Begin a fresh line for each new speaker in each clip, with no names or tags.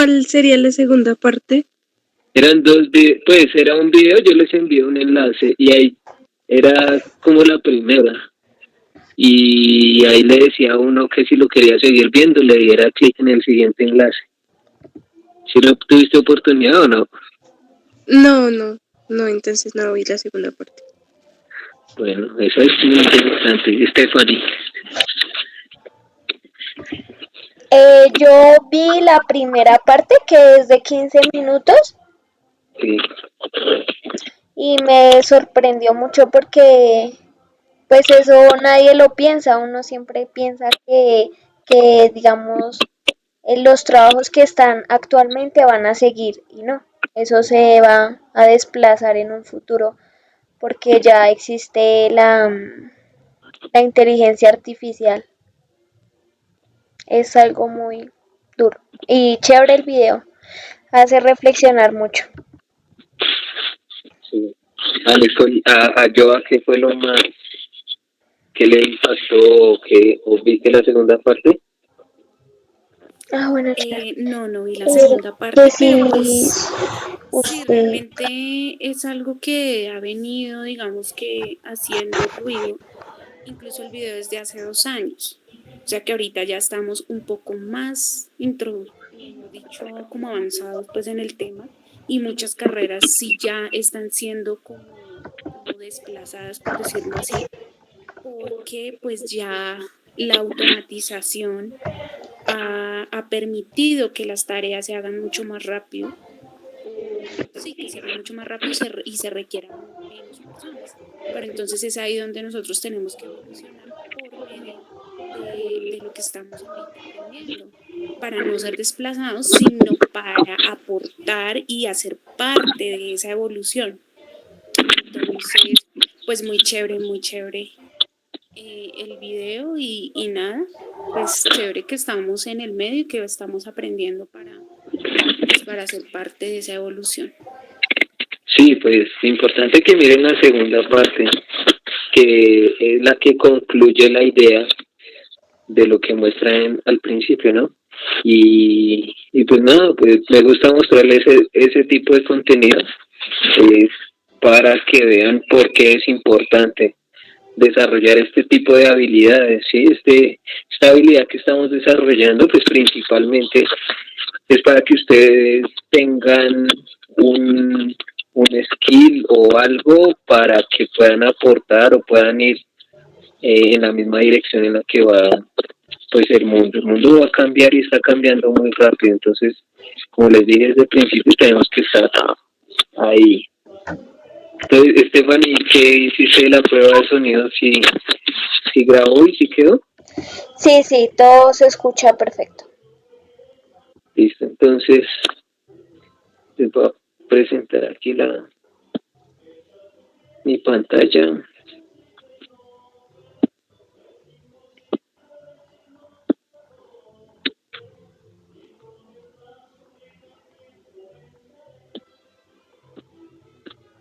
¿Cuál sería la segunda parte?
Eran dos videos, pues era un video, yo les envié un enlace y ahí era como la primera. Y ahí le decía a uno que si lo quería seguir viendo, le diera clic en el siguiente enlace. ¿Si lo tuviste oportunidad o no?
No, entonces no vi la segunda parte.
Bueno, eso es muy interesante, Stephanie.
Yo vi la primera parte, que es de 15 minutos,
Sí.
y me sorprendió mucho porque pues eso nadie lo piensa, uno siempre piensa que digamos, los trabajos que están actualmente van a seguir y no, eso se va a desplazar en un futuro porque ya existe la inteligencia artificial. Es algo muy duro y chévere el video, hace reflexionar mucho.
Sí. Alex, a Joa, ¿qué fue lo más que le impactó o viste la segunda parte?
Bueno,
No vi la segunda parte,
que
pero
si
pues sí,
usted,
realmente es algo que ha venido, digamos que haciendo ruido, incluso el video es de hace 2 años, o sea que ahorita ya estamos un poco más mejor dicho, como avanzados pues en el tema y muchas carreras sí ya están siendo como desplazadas, por decirlo así, porque pues ya la automatización ha permitido que las tareas se hagan mucho más rápido, sí, que se hagan mucho más rápido y se requieran menos personas. Pero entonces es ahí donde nosotros tenemos que evolucionar por medio de lo que estamos ahorita aprendiendo, para no ser desplazados, sino para aportar y hacer parte de esa evolución. Entonces, pues muy chévere el video y nada, pues chévere que estamos en el medio y que estamos aprendiendo para ser parte de esa evolución.
Sí, pues importante que miren la segunda parte, que es la que concluye la idea de lo que muestran al principio, ¿no? Y pues nada, pues me gusta mostrarles ese tipo de contenido para que vean por qué es importante desarrollar este tipo de habilidades, ¿sí? Esta habilidad que estamos desarrollando, pues principalmente es para que ustedes tengan un skill o algo para que puedan aportar o puedan ir en la misma dirección en la que va pues el mundo. El mundo va a cambiar y está cambiando muy rápido, entonces, como les dije desde el principio, tenemos que estar ahí. Entonces, Stephanie, ¿qué hiciste la prueba de sonido? ¿Si grabó y si quedó?
sí, todo se escucha perfecto.
Listo, entonces les voy a presentar aquí mi pantalla.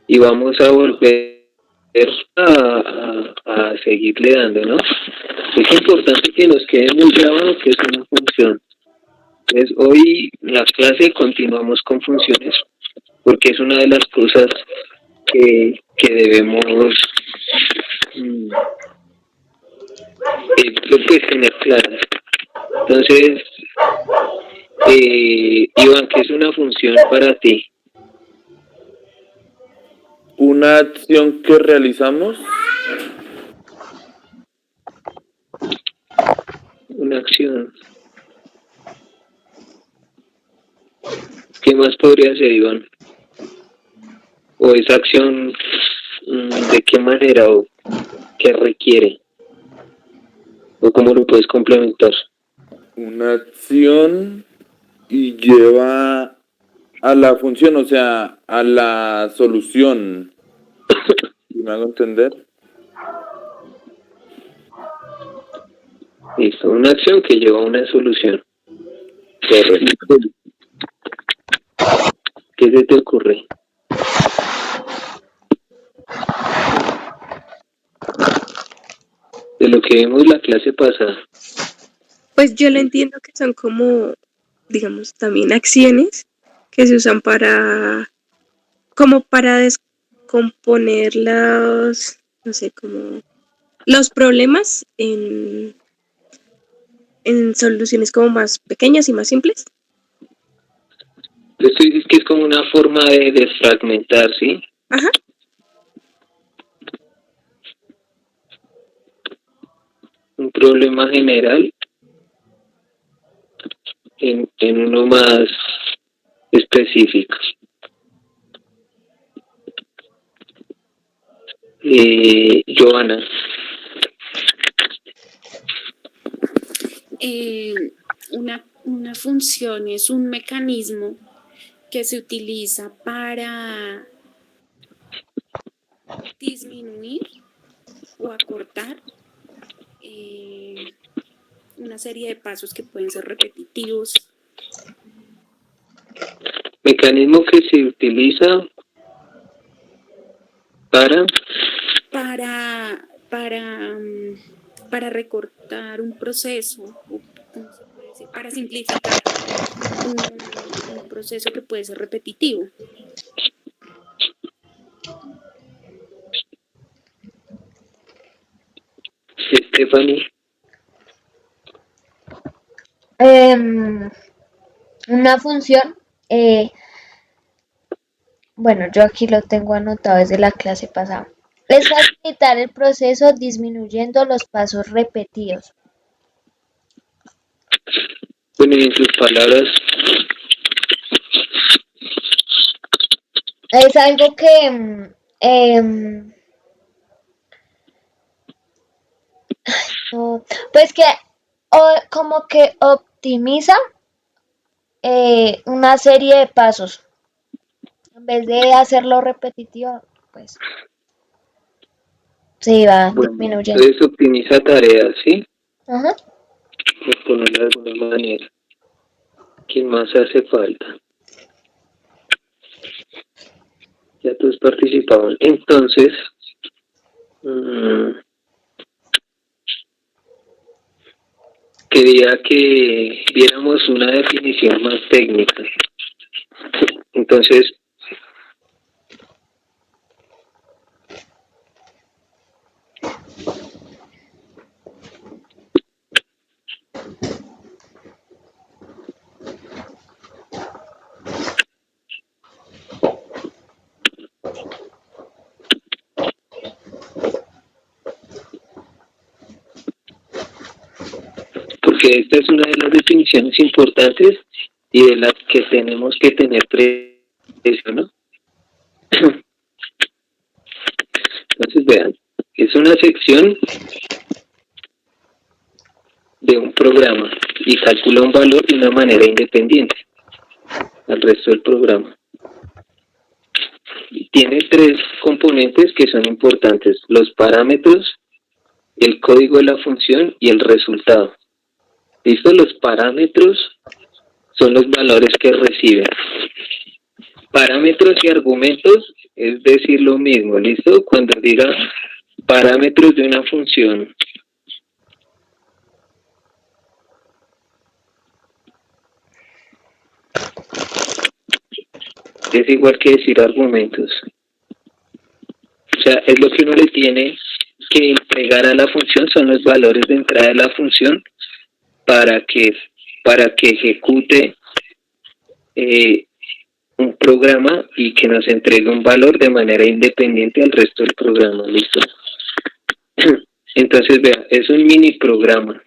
Y vamos a volver a seguirle dando, ¿no? Es importante que nos quede muy grabado que es una función. Entonces, hoy en la clase continuamos con funciones porque es una de las cosas que debemos pues, tener claras. Entonces, Iván, ¿qué es una función para ti?
Una acción que realizamos.
Una acción. ¿Qué más podría ser, Iván? ¿O esa acción de qué manera o qué requiere? ¿O cómo lo puedes complementar?
Una acción y lleva a la función, o sea, a la solución. ¿Me hago entender?
Listo, una acción que lleva a una solución. Correcto. ¿Qué se te ocurre? De lo que vimos la clase pasada.
Pues yo le entiendo que son como digamos, también acciones que se usan como para descomponer no sé, como los problemas en soluciones como más pequeñas y más simples.
Esto dices que es como una forma de desfragmentar, ¿sí?
Ajá.
Un problema general en uno más específico. Joana,
Una función es un mecanismo que se utiliza para disminuir o acortar una serie de pasos que pueden ser repetitivos.
mecanismo que se utiliza
para recortar un proceso, o, ¿cómo se puede decir? Para simplificar un proceso que puede ser repetitivo.
Stephanie.
Una función, bueno, yo aquí lo tengo anotado desde la clase pasada. Es facilitar el proceso disminuyendo los pasos repetidos.
Bueno, y en sus palabras,
Es algo que no, pues que como que optimiza una serie de pasos. En vez de hacerlo repetitivo, pues se va
bueno,
disminuyendo.
entonces optimiza tareas, ¿sí?
Ajá.
Por ponerlo de alguna manera. ¿Quién más hace falta? Ya todos participaban. Entonces, quería que viéramos una definición más técnica. Entonces, porque esta es una de las definiciones importantes y de las que tenemos que tener presente, ¿no? Entonces, vean, es una sección de un programa y calcula un valor de una manera independiente al resto del programa. Y tiene tres componentes que son importantes: los parámetros, el código de la función y el resultado. ¿Listo? Los parámetros son los valores que reciben. Parámetros y argumentos es decir lo mismo, ¿listo? Cuando diga parámetros de una función, es igual que decir argumentos. O sea, es lo que uno le tiene que entregar a la función, son los valores de entrada de la función para que ejecute un programa y que nos entregue un valor de manera independiente al resto del programa. ¿Listo? Entonces, vea, es un mini programa.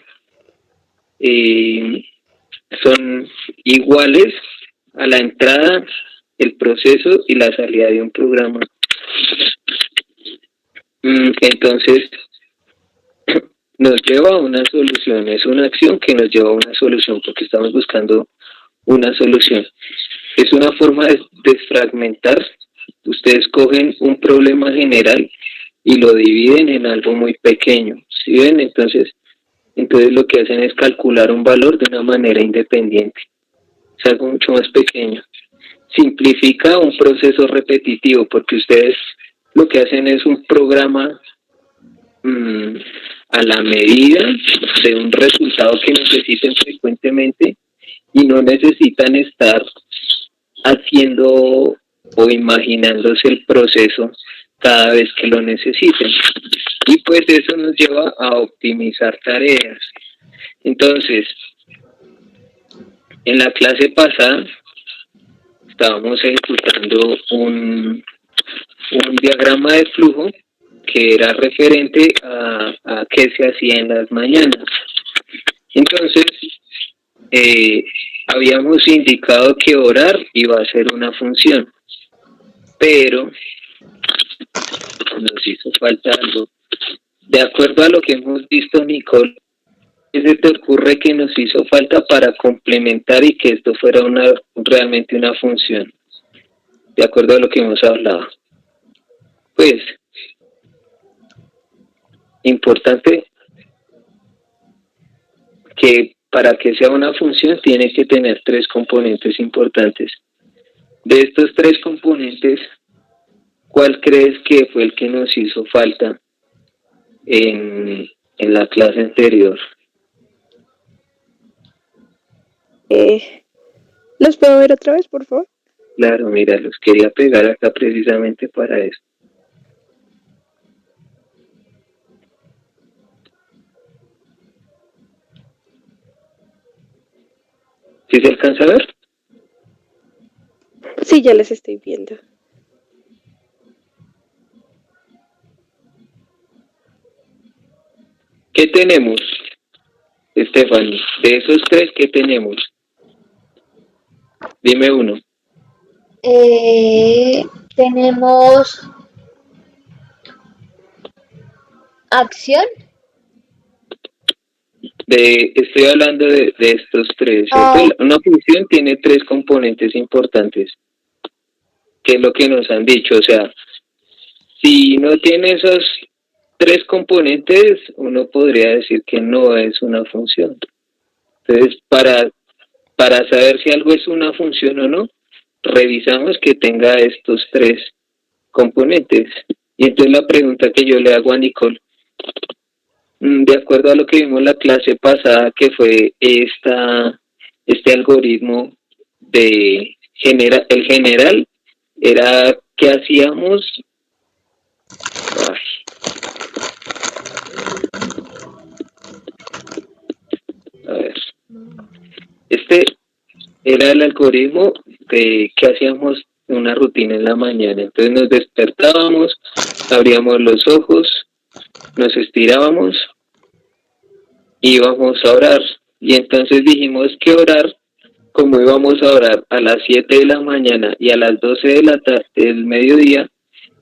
Son iguales a la entrada, el proceso y la salida de un programa. Entonces, nos lleva a una solución, es una acción que nos lleva a una solución porque estamos buscando una solución. Es una forma de desfragmentar. Ustedes cogen un problema general y lo dividen en algo muy pequeño, ¿sí ven? Entonces lo que hacen es calcular un valor de una manera independiente. Es algo mucho más pequeño. Simplifica un proceso repetitivo porque ustedes lo que hacen es un programa a la medida de un resultado que necesiten frecuentemente y no necesitan estar haciendo o imaginándose el proceso cada vez que lo necesiten. Y pues eso nos lleva a optimizar tareas. Entonces, en la clase pasada estábamos ejecutando un diagrama de flujo que era referente a qué se hacía en las mañanas. Entonces, habíamos indicado que orar iba a ser una función, pero nos hizo falta algo. De acuerdo a lo que hemos visto, Nicole, ¿qué se te ocurre que nos hizo falta para complementar y que esto fuera realmente una función? De acuerdo a lo que hemos hablado. Pues, importante que para que sea una función tiene que tener 3 componentes importantes. De estos 3 componentes, ¿cuál crees que fue el que nos hizo falta en la clase anterior?
¿Los puedo ver otra vez, por favor?
Claro, mira, los quería pegar acá precisamente para eso. ¿Sí se alcanza a ver?
Sí, ya les estoy viendo.
¿Qué tenemos, Stephanie? De esos 3, ¿qué tenemos? Dime uno.
Tenemos acción.
Estoy hablando de estos 3, ¿cierto? Una función tiene 3 componentes importantes, que es lo que nos han dicho. O sea, si no tiene esos 3 componentes, uno podría decir que no es una función. Entonces, para saber si algo es una función o no, revisamos que tenga estos 3 componentes. Y entonces la pregunta que yo le hago a Nicole, de acuerdo a lo que vimos la clase pasada, que fue este algoritmo de el general, era que hacíamos. A ver. Este era el algoritmo de que hacíamos una rutina en la mañana. Entonces nos despertábamos, abríamos los ojos, nos estirábamos y íbamos a orar. Y entonces dijimos que orar, como íbamos a orar a las 7 de la mañana y a las 12 de la tarde del mediodía,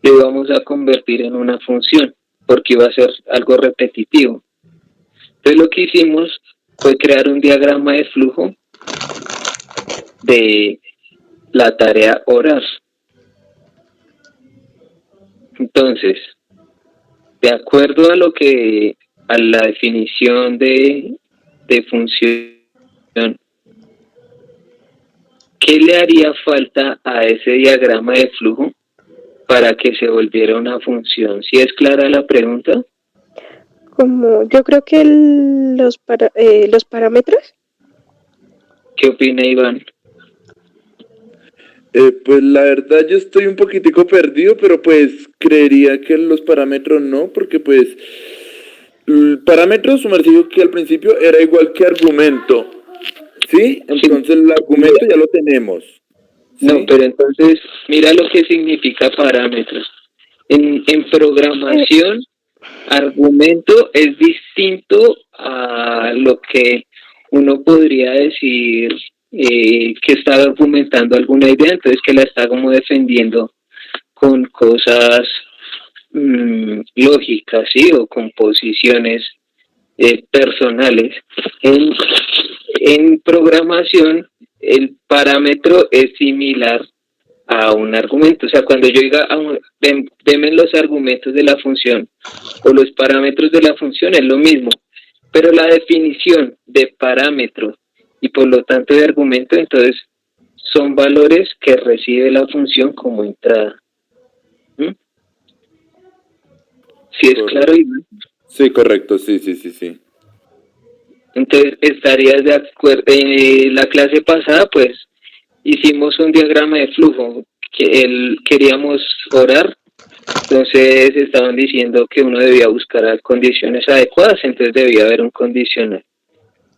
lo íbamos a convertir en una función, porque iba a ser algo repetitivo. Entonces lo que hicimos fue crear un diagrama de flujo de la tarea orar. Entonces, de acuerdo a la definición de función, ¿qué le haría falta a ese diagrama de flujo para que se volviera una función? ¿Sí es clara la pregunta?
Como yo creo que los parámetros.
¿Qué opina Iván?
Pues la verdad yo estoy un poquitico perdido, pero pues creería que los parámetros no, porque pues el parámetro sumergido que al principio era igual que argumento, ¿sí? Entonces el argumento ya lo tenemos. ¿Sí?
No, pero entonces mira lo que significa parámetros. En programación, argumento es distinto a lo que uno podría decir que está argumentando alguna idea, entonces que la está como defendiendo con cosas lógicas, ¿sí? O con posiciones personales. En programación, el parámetro es similar a un argumento. O sea, cuando yo diga, deme los argumentos de la función o los parámetros de la función, es lo mismo. Pero la definición de parámetro y por lo tanto de argumento, entonces, son valores que recibe la función como entrada. ¿Sí es claro, Iván?
Sí, correcto, sí.
Entonces, estarías de acuerdo. La clase pasada, pues, hicimos un diagrama de flujo. Queríamos orar, entonces estaban diciendo que uno debía buscar las condiciones adecuadas, entonces debía haber un condicional.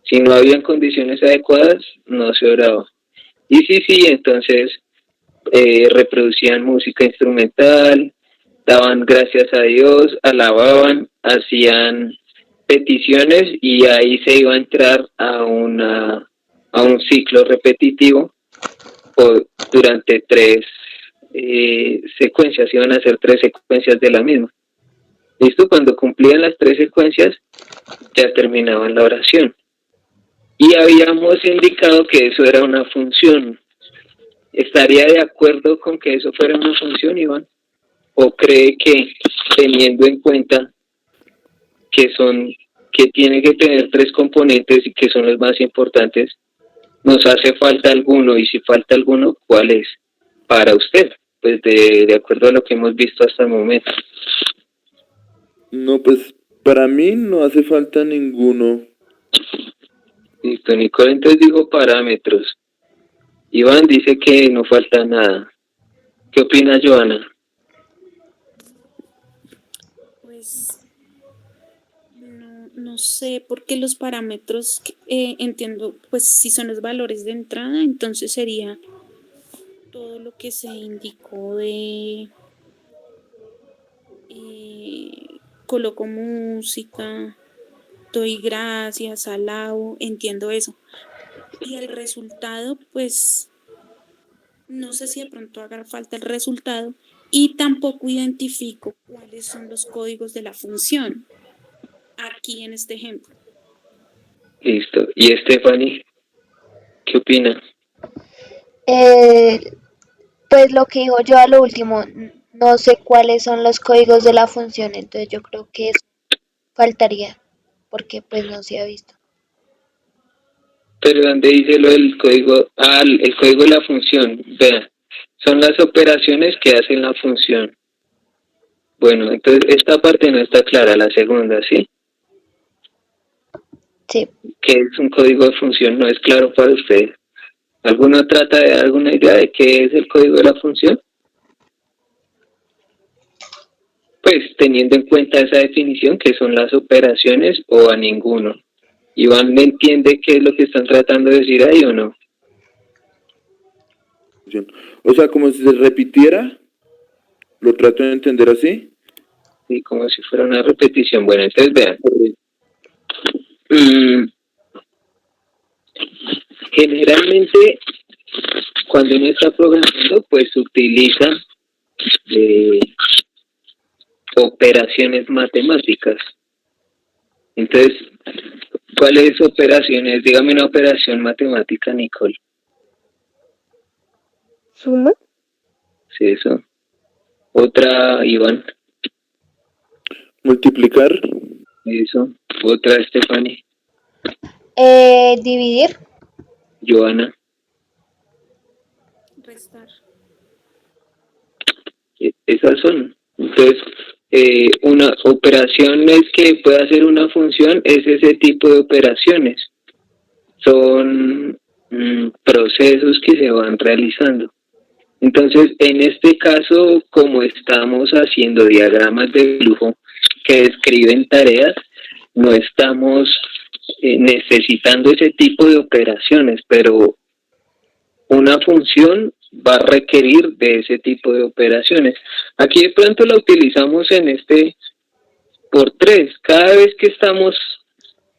Si no habían condiciones adecuadas, no se oraba. Y sí, entonces reproducían música instrumental, daban gracias a Dios, alababan, hacían peticiones y ahí se iba a entrar a un ciclo repetitivo durante 3 secuencias, iban a ser 3 secuencias de la misma. ¿Listo? Cuando cumplían las 3 secuencias, ya terminaban la oración. Y habíamos indicado que eso era una función. ¿Estaría de acuerdo con que eso fuera una función, Iván? ¿O cree que, teniendo en cuenta que tiene que tener 3 componentes y que son los más importantes, nos hace falta alguno? Y si falta alguno, ¿cuál es para usted? Pues de acuerdo a lo que hemos visto hasta el momento.
No, pues para mí no hace falta ninguno.
Listo, Nicole entonces dijo parámetros. Iván dice que no falta nada. ¿Qué opina Joana?
Pues no sé, porque los parámetros, entiendo, pues si son los valores de entrada, entonces sería todo lo que se indicó de coloco música, doy gracias, alabo, entiendo eso. Y el resultado, pues no sé si de pronto haga falta el resultado y tampoco identifico cuáles son los códigos de la función aquí en este ejemplo.
Listo. ¿Y Stephanie? ¿Qué opina?
Pues lo que dijo yo a lo último, no sé cuáles son los códigos de la función, entonces yo creo que eso faltaría, porque pues no se ha visto.
Pero ¿dónde dice lo del código? El código de la función. Vean, son las operaciones que hacen la función. Bueno, entonces esta parte no está clara, la segunda, ¿sí?
Sí.
¿Qué es un código de función? No es claro para usted. ¿Alguno trata de dar alguna idea de qué es el código de la función? Pues teniendo en cuenta esa definición, que son las operaciones o a ninguno. ¿Iván me entiende qué es lo que están tratando de decir ahí o no?
O sea, como si se repitiera, lo trato de entender así.
Sí, como si fuera una repetición. Bueno, entonces vean. Generalmente, cuando uno está programando, pues utiliza operaciones matemáticas. Entonces, ¿cuáles operaciones? Dígame una operación matemática, Nicole.
¿Suma?
Sí, eso. Otra, Iván.
Multiplicar.
Eso. Otra, Stephanie.
Dividir.
Joana.
Restar.
Esas son. Entonces, una operación es que puede hacer una función, es ese tipo de operaciones. Son procesos que se van realizando. Entonces, en este caso, como estamos haciendo diagramas de flujo que describen tareas, no estamos necesitando ese tipo de operaciones, pero una función va a requerir de ese tipo de operaciones. Aquí de pronto la utilizamos en por 3. Cada vez que estamos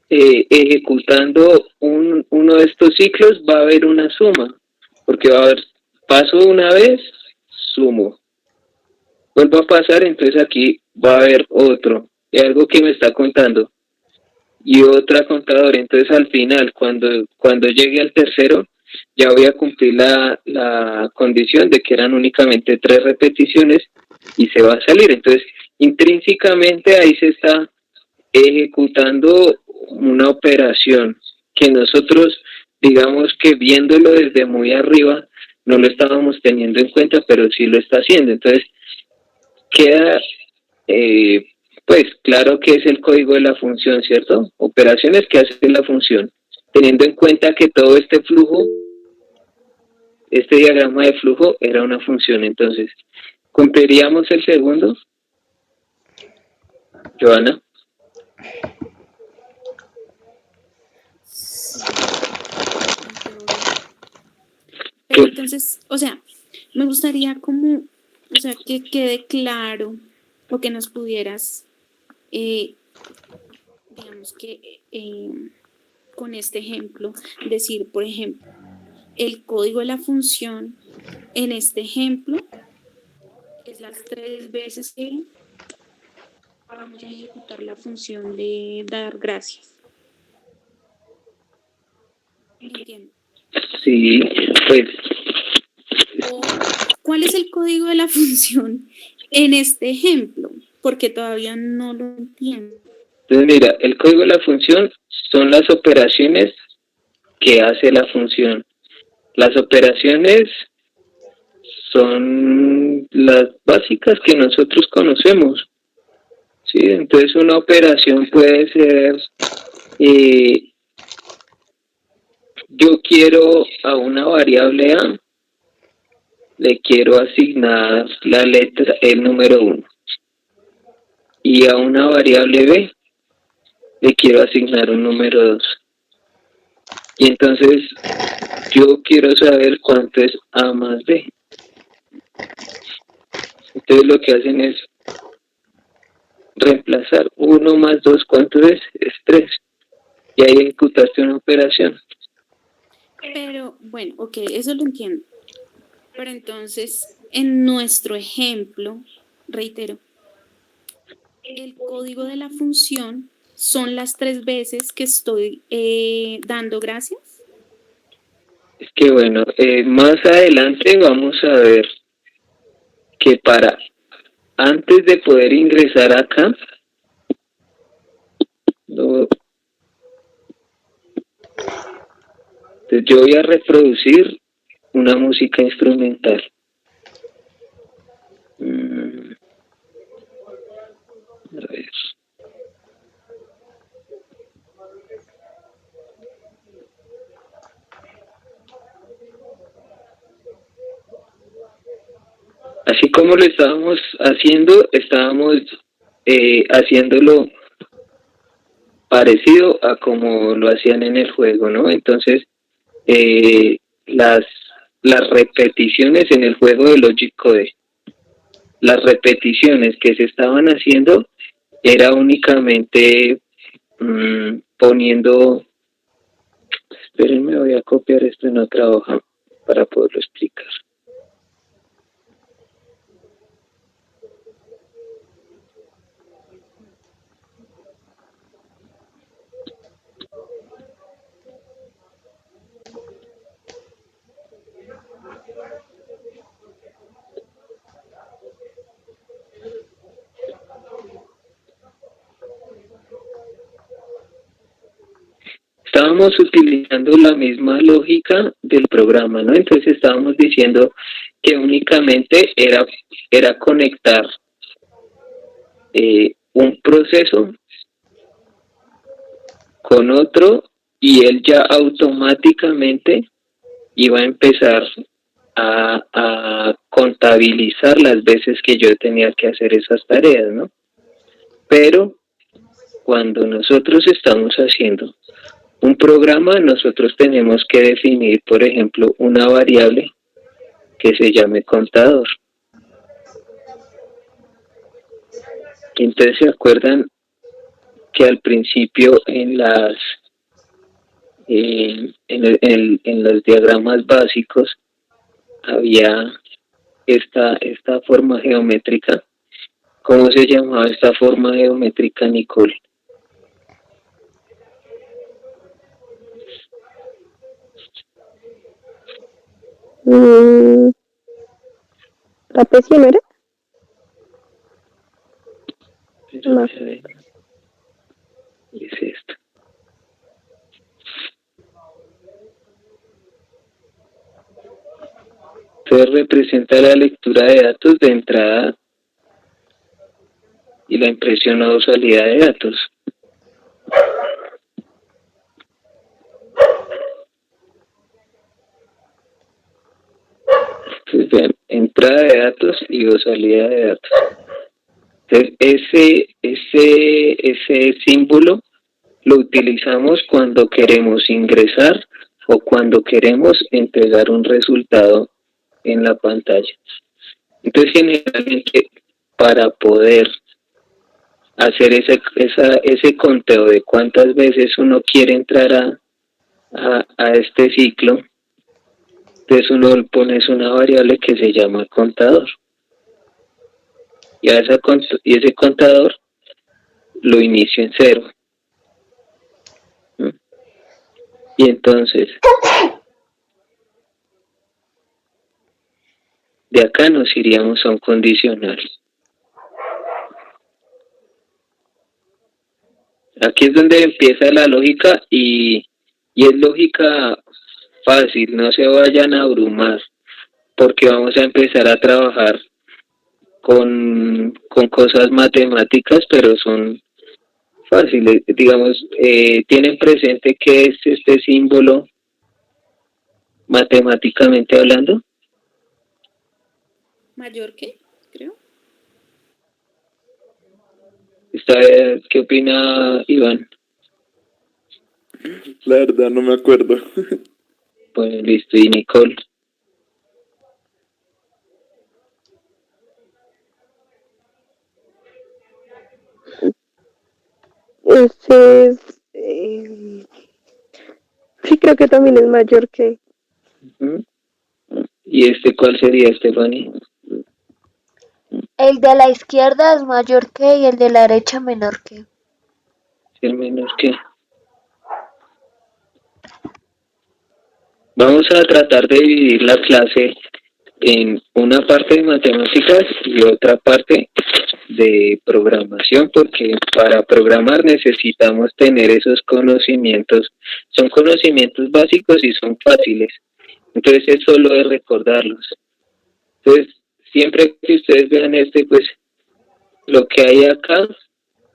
ejecutando uno de estos ciclos va a haber una suma, porque va a haber paso una vez, sumo. Vuelvo a pasar, entonces aquí va a haber otro, y algo que me está contando, y otra contadora. Entonces al final, cuando llegue al tercero, ya voy a cumplir la condición de que eran únicamente 3 repeticiones y se va a salir. Entonces, intrínsecamente ahí se está ejecutando una operación que nosotros, digamos que viéndolo desde muy arriba, no lo estábamos teniendo en cuenta, pero sí lo está haciendo. Entonces, queda Pues claro que es el código de la función, ¿cierto? Operaciones que hace la función, teniendo en cuenta que todo este flujo, este diagrama de flujo era una función. Entonces, ¿cumpliríamos el segundo, Joana?
Sí, en teoría. Pero entonces, o sea, me gustaría como, o sea, que quede claro o que nos pudieras, digamos que con este ejemplo, decir, por ejemplo, el código de la función en este ejemplo es las 3 veces que vamos a ejecutar la función de dar gracias. ¿Entiendes?
Sí, pues
O, ¿cuál es el código de la función en este ejemplo? Porque todavía no lo entiendo.
entonces mira, el código de la función son las operaciones que hace la función. Las operaciones son las básicas que nosotros conocemos. Sí, entonces una operación puede ser, eh, yo quiero a una variable A, le quiero asignar la letra, el número 1, y a una variable B le quiero asignar un número 2. Y entonces yo quiero saber cuánto es A más B. Entonces lo que hacen es reemplazar 1 más 2, ¿cuánto es? Es 3. Y ahí ejecutaste una operación.
Pero bueno, ok, eso lo entiendo. Pero entonces, en nuestro ejemplo, reitero, el código de la función son las 3 veces que estoy dando gracias.
Es que bueno, más adelante vamos a ver que antes de poder ingresar acá, entonces yo voy a reproducir una música instrumental. A ver. Así como lo estábamos haciendo, estábamos haciéndolo parecido a como lo hacían en el juego, ¿no? Entonces, las repeticiones en el juego de Logic Code, las repeticiones que se estaban haciendo era únicamente poniendo, espérenme, voy a copiar esto en otra hoja para poderlo explicar. Estábamos utilizando la misma lógica del programa, ¿no? Entonces estábamos diciendo que únicamente era conectar un proceso con otro y él ya automáticamente iba a empezar a contabilizar las veces que yo tenía que hacer esas tareas, ¿no? Pero cuando nosotros estamos haciendo un programa, nosotros tenemos que definir, por ejemplo, una variable que se llame contador. Entonces, ¿se acuerdan que al principio en los diagramas básicos había esta forma geométrica? ¿Cómo se llamaba esta forma geométrica, Nicole?
¿Trapecio no era? No.
¿Qué es esto? Entonces representa la lectura de datos de entrada y la impresión o salida de datos. Entonces, vean, entrada de datos y o salida de datos. Entonces, ese símbolo lo utilizamos cuando queremos ingresar o cuando queremos entregar un resultado en la pantalla. Entonces, generalmente, para poder hacer ese conteo de cuántas veces uno quiere entrar a este ciclo, entonces uno pone una variable que se llama contador. Y ese contador lo inicio en 0. Y entonces, de acá nos iríamos a un condicional. Aquí es donde empieza la lógica y es lógica fácil, no se vayan a abrumar, porque vamos a empezar a trabajar con cosas matemáticas, pero son fáciles. Digamos, tienen presente qué es este símbolo matemáticamente hablando.
¿Mayor que? Creo.
¿Qué opina Iván?
La verdad no me acuerdo.
Pues listo, y Nicole.
Ese es... sí, creo que también es mayor que...
¿Mm? ¿Y cuál sería, Stephanie?
El de la izquierda es mayor que y el de la derecha menor que.
El menor que. Vamos a tratar de dividir la clase en una parte de matemáticas y otra parte de programación, porque para programar necesitamos tener esos conocimientos. Son conocimientos básicos y son fáciles. Entonces es solo de recordarlos. Entonces, siempre que ustedes vean pues lo que hay acá,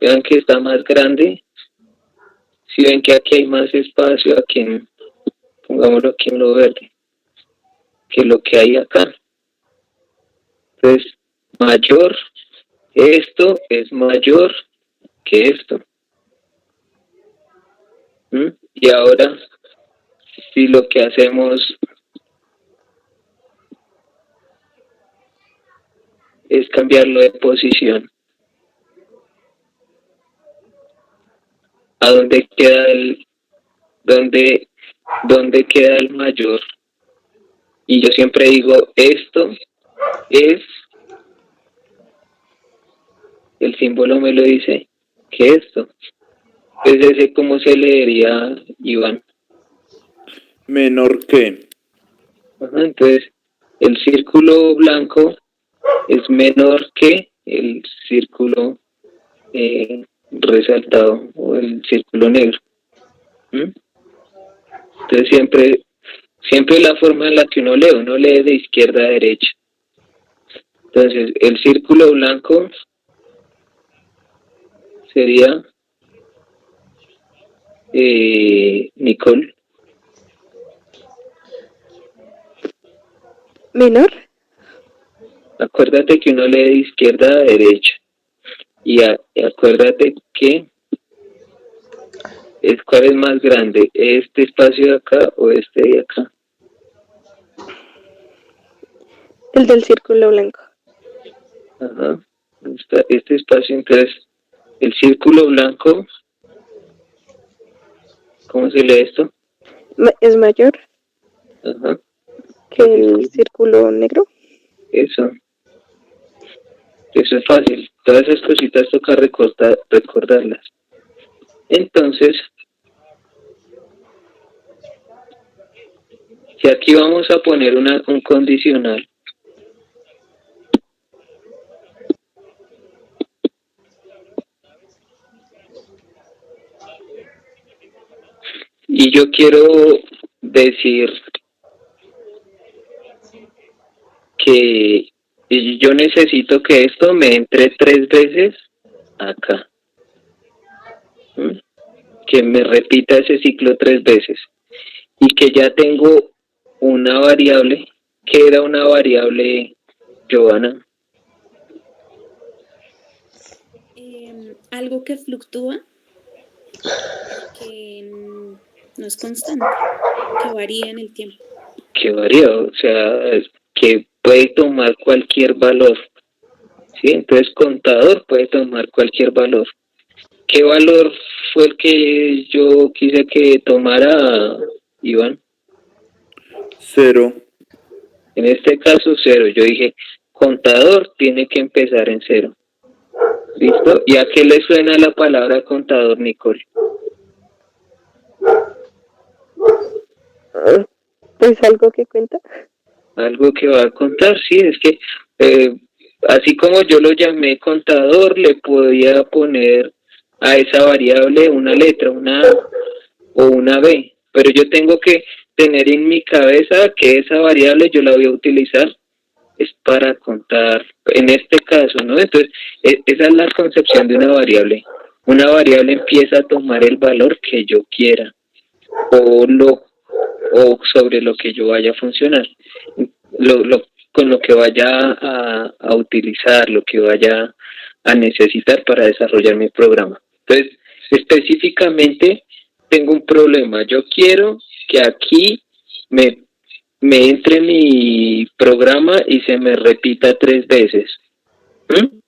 vean que está más grande. Si ven que aquí hay más espacio, pongámoslo aquí en lo verde, que lo que hay acá. Entonces, esto es mayor que esto. Y ahora, si lo que hacemos es cambiarlo de posición, ¿a dónde queda dónde queda el mayor? Y yo siempre digo, esto es, el símbolo me lo dice, que esto. Entonces, ¿cómo se leería, Iván?
Menor que.
Ajá, entonces, el círculo blanco es menor que el círculo resaltado o el círculo negro. Entonces, siempre la forma en la que uno lee de izquierda a derecha. Entonces, el círculo blanco sería Nicole.
¿Menor?
Acuérdate que uno lee de izquierda a derecha. Y acuérdate que ¿cuál es más grande? ¿Este espacio de acá o este de acá?
El del círculo blanco.
Ajá. Este espacio, entonces, el círculo blanco, ¿cómo se lee esto?
¿Es mayor?
Ajá.
Que el círculo negro.
Eso es fácil. Todas esas cositas toca recordarlas. Entonces, si aquí vamos a poner un condicional, y yo quiero decir que yo necesito que esto me entre 3 veces acá. ¿Mm? Que me repita ese ciclo 3 veces. Y que ya tengo una variable. ¿Qué era una variable, Giovanna?
Algo que fluctúa, que no es constante, que varía en el tiempo.
Que varía, o sea, que puede tomar cualquier valor. ¿Sí? Entonces, contador puede tomar cualquier valor. ¿Qué valor fue el que yo quise que tomara, Iván?
0.
En este caso, 0. Yo dije, contador tiene que empezar en 0. ¿Listo? ¿Y a qué le suena la palabra contador, Nicole?
Pues algo que cuenta.
Algo que va a contar, sí, es que así como yo lo llamé contador, le podía poner a esa variable una letra, una A o una B, pero yo tengo que tener en mi cabeza que esa variable yo la voy a utilizar es para contar, en este caso, ¿no? Entonces, esa es la concepción de una variable. Una variable empieza a tomar el valor que yo quiera o sobre lo que yo vaya a funcionar, con lo que vaya a utilizar, lo que vaya a necesitar para desarrollar mi programa. Entonces, específicamente, tengo un problema. Yo quiero que aquí me entre mi programa y se me repita 3 veces. ¿Mm?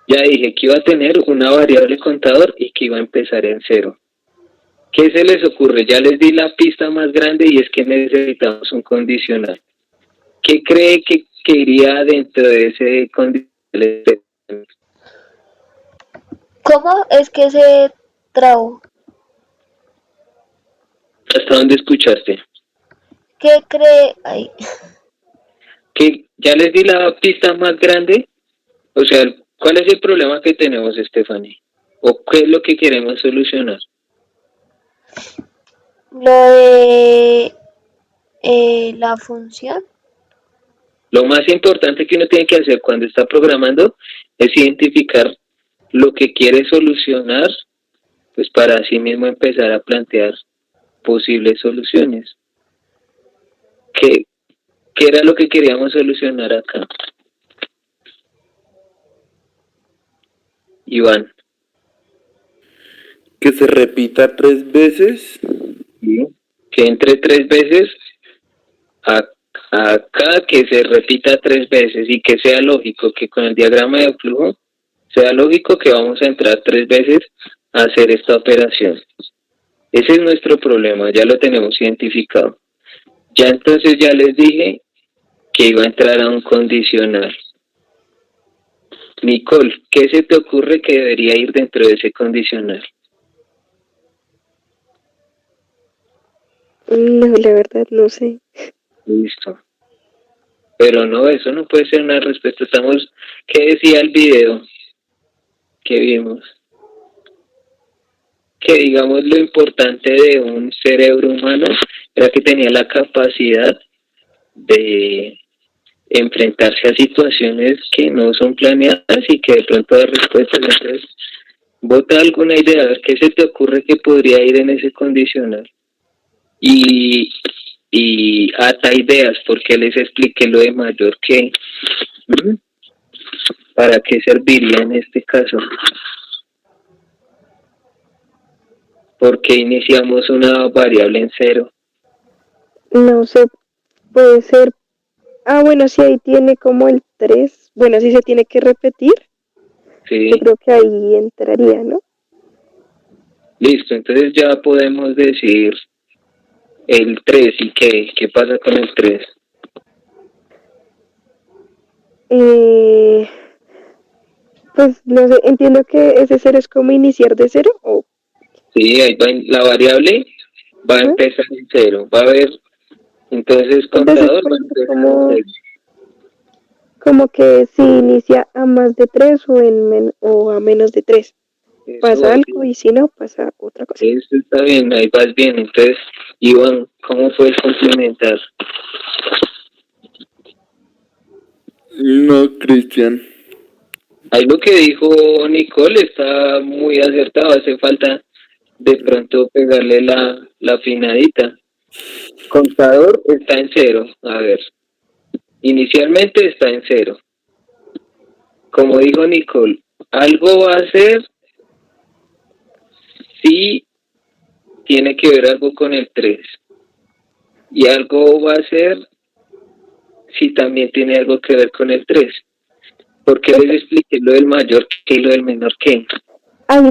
Ya dije que iba a tener una variable contador y que iba a empezar en 0. ¿Qué se les ocurre? Ya les di la pista más grande y es que necesitamos un condicional. ¿Qué cree que iría dentro de ese condicional?
¿Cómo es que se trabó?
¿Hasta dónde escuchaste?
¿Qué cree? Ay,
Que ya les di la pista más grande. O sea, ¿cuál es el problema que tenemos, Stephanie? ¿O qué es lo que queremos solucionar?
lo de la función.
Lo más importante que uno tiene que hacer cuando está programando es identificar lo que quiere solucionar, pues para así mismo empezar a plantear posibles soluciones. ¿Qué era lo que queríamos solucionar acá? Iván.
Que se repita 3 veces.
¿Sí? Que entre 3 veces acá, que se repita 3 veces y que sea lógico, que con el diagrama de flujo sea lógico que vamos a entrar 3 veces a hacer esta operación. Ese es nuestro problema, ya lo tenemos identificado. Ya entonces ya les dije que iba a entrar a un condicional. Nicole, ¿qué se te ocurre que debería ir dentro de ese condicional?
No, la verdad no sé.
Listo. Pero no, eso no puede ser una respuesta. ¿Qué decía el video que vimos? Que digamos lo importante de un cerebro humano era que tenía la capacidad de enfrentarse a situaciones que no son planeadas y que de pronto da respuestas. Entonces, bota alguna idea, a ver qué se te ocurre que podría ir en ese condicional. Y ata ideas, porque les expliqué lo de mayor que. ¿Para qué serviría en este caso? Porque iniciamos una variable en 0.
No sé, puede ser. Ah, bueno, sí, ahí tiene como el 3. Bueno, sí se tiene que repetir.
¿Sí?
Yo creo que ahí entraría, ¿no?
Listo, entonces ya podemos decir el 3. ¿Y qué pasa con el 3?
Pues no sé, entiendo que ese 0 es como iniciar de 0 o...
Sí, ahí va, la variable va a empezar en 0. Va a haber, entonces contador va a empezar en 0.
Como que si inicia a más de 3 o a menos de 3. Pasa algo y si no, pasa otra cosa.
Eso está bien, ahí vas bien. Entonces, Iván, ¿cómo fue el complementar?
No, Cristian.
Ahí lo que dijo Nicole está muy acertado, hace falta de pronto pegarle la afinadita. Contador está en cero, a ver, inicialmente está en cero. Como dijo Nicole, algo va a ser si tiene que ver algo con el 3. Y algo va a ser si también tiene algo que ver con el 3. Porque les expliqué lo del mayor que y lo del menor que.
Ahí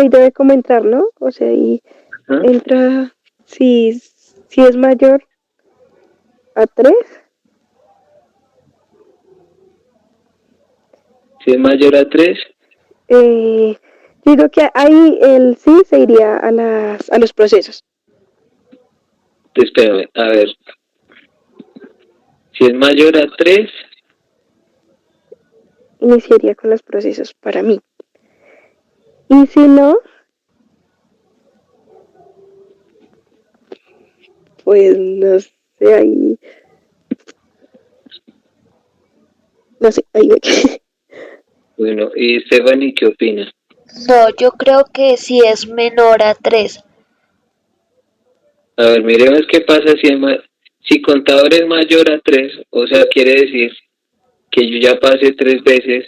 debe comentar, ¿no? O sea, ahí
¿Ah?
entra si es mayor a 3.
Si es mayor a 3,
Yo digo que ahí el sí se iría a los procesos.
espérame, a ver. Si es mayor a 3,
Iniciaría con los procesos para mí. Y si no, pues no sé, ahí. No sé, ahí ve que.
bueno, y Stephanie, ¿qué opina?
No, yo creo que si es menor a 3.
A ver, miremos qué pasa si contador es mayor a 3, o sea, quiere decir que yo ya pasé 3 veces.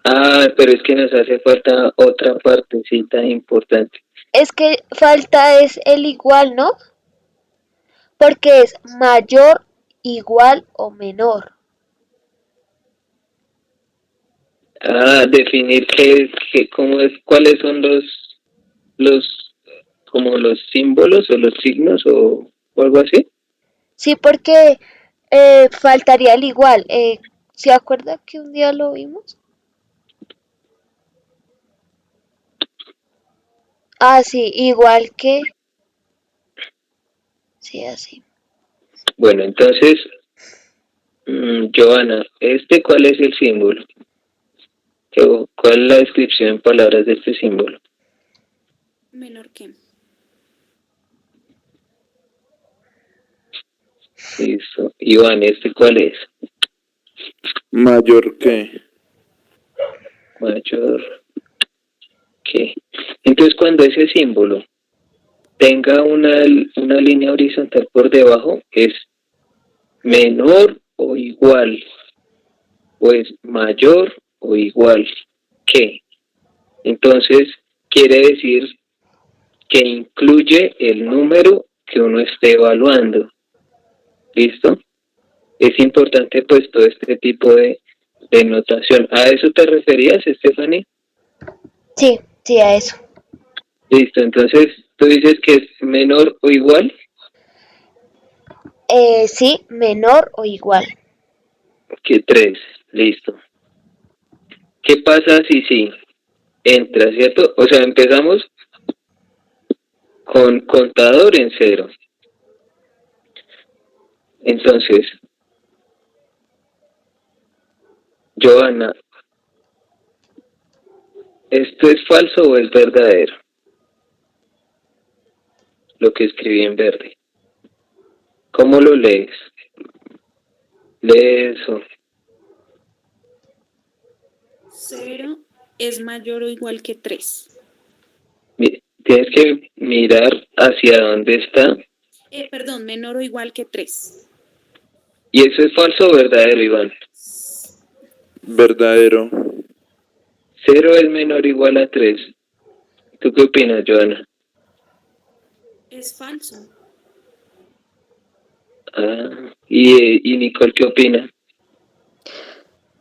Ah, pero es que nos hace falta otra partecita importante.
Es que falta es el igual, ¿no? Porque es mayor, igual o menor.
Ah, definir cómo es, cuáles son los, como los símbolos o los signos o algo así.
Sí, porque faltaría el igual. ¿Se acuerda que un día lo vimos? Ah, sí, igual que... Sí, así.
Bueno, entonces, Joana, ¿cuál es el símbolo? ¿Cuál es la descripción en palabras de este símbolo?
Menor que.
Listo. Iván, ¿cuál es?
Mayor que.
Mayor que. Entonces, cuando ese símbolo tenga una línea horizontal por debajo, es menor o igual, o es mayor o igual que. Entonces, quiere decir que incluye el número que uno esté evaluando. ¿Listo? Es importante pues todo este tipo de notación. ¿A eso te referías, Stephanie?
Sí, sí, a eso.
Listo, entonces tú dices que es menor o igual
Sí, menor o igual.
que 3. Listo. ¿Qué pasa si sí? Entra, ¿cierto? O sea, empezamos con contador en 0. Entonces, Joana, ¿esto es falso o es verdadero? Lo que escribí en verde. ¿Cómo lo lees? Lee eso.
0 es mayor o igual que 3.
Tienes que mirar hacia dónde está.
Perdón, menor o igual que 3.
¿Y eso es falso o verdadero, Iván?
Verdadero.
0 es menor o igual a 3. ¿Tú qué opinas, Joana?
Es falso.
Ah, ¿y Nicole qué opina?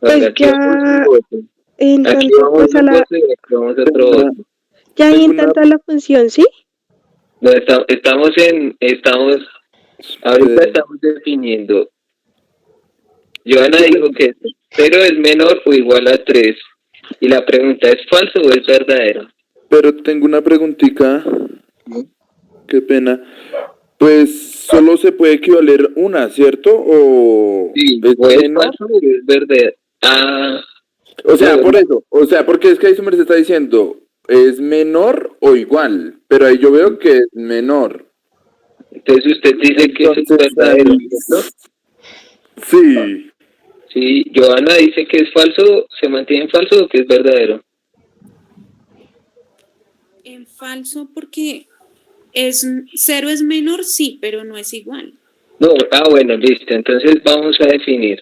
Pues
Vale, aquí
ya
vamos un voto.
en
Aquí
tanto,
vamos
pues a
un
la,
voto y aquí vamos otro
Una-
voto.
ya ahí
Tengo
en
una.
tanto a la función, ¿sí?
No, ahorita estamos definiendo. Joana dijo que 0 es menor o igual a 3. Y la pregunta, ¿es falso o es verdadero?
Pero tengo una preguntita. Qué pena. Pues solo se puede equivaler una, ¿cierto? ¿O
Sí,
es
o es
menor?
falso o es verdadero. Ah,
O sea,
bueno,
por eso. O sea, porque es que ahí su merced está diciendo, ¿es menor o igual? Pero ahí yo veo que es menor.
entonces usted dice que eso es
Entonces,
verdadero, ¿cierto?
sí.
Sí, Joana dice que es falso, ¿se mantiene en falso o que es verdadero?
En falso porque es 0 es menor, sí, pero no es igual.
No, bueno, listo, entonces vamos a definir.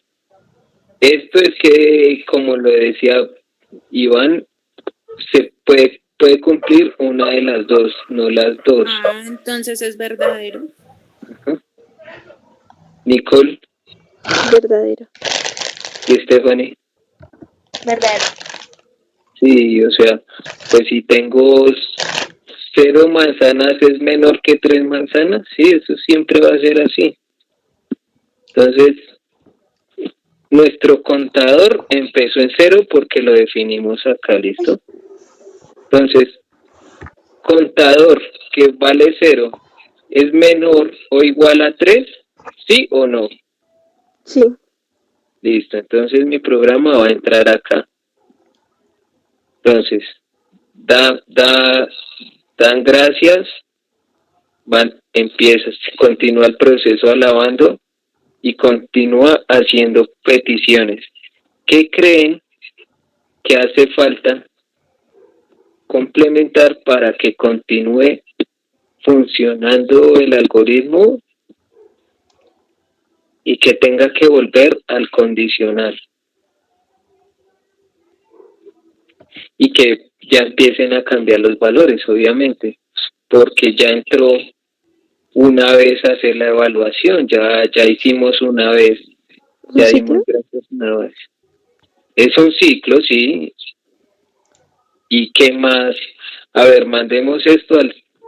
Esto es que, como lo decía Iván, se puede cumplir una de las dos, no las dos.
Entonces es verdadero.
Ajá. Nicole
Verdadero.
y Stephanie.
Verdadero.
Sí, o sea, pues si tengo 0 manzanas es menor que 3 manzanas, sí, eso siempre va a ser así. Entonces, nuestro contador empezó en 0 porque lo definimos acá, ¿listo? Entonces, contador que vale 0 es menor o igual a 3, ¿sí o no?
Sí.
Listo, entonces mi programa va a entrar acá. Entonces, dan gracias, continúa el proceso alabando y continúa haciendo peticiones. ¿Qué creen que hace falta complementar para que continúe funcionando el algoritmo y que tenga que volver al condicional? Y que ya empiecen a cambiar los valores, obviamente, porque ya entró una vez a hacer la evaluación, ya hicimos una vez,
¿Un
ya
ciclo?
dimos gracias una vez. Es un ciclo, sí. ¿Y qué más? A ver, mandemos esto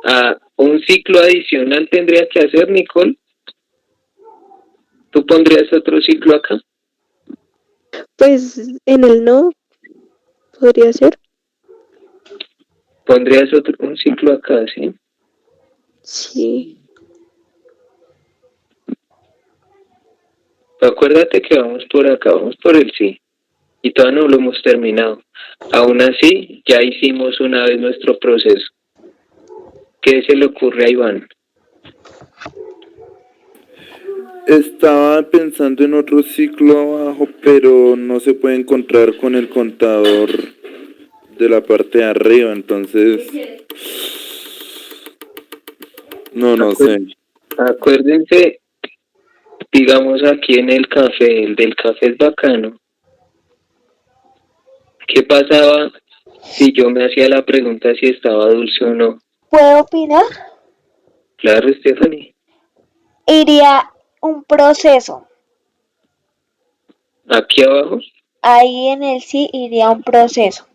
a un ciclo adicional tendría que hacer, Nicole. ¿Tú pondrías otro ciclo acá?
Pues en el no podría ser.
¿Pondrías un ciclo acá, sí?
Sí.
Acuérdate que vamos por acá, vamos por el sí. Y todavía no lo hemos terminado. Aún así, ya hicimos una vez nuestro proceso. ¿Qué se le ocurre a Iván?
Estaba pensando en otro ciclo abajo, pero no se puede encontrar con el contador de la parte de arriba, entonces no sé.
Acuérdense, digamos aquí en el café, el del café es bacano. ¿Qué pasaba si yo me hacía la pregunta si estaba dulce o no?
¿Puedo opinar?
Claro, Stephanie.
Iría un proceso.
Aquí abajo,
Ahí en el sí iría un proceso.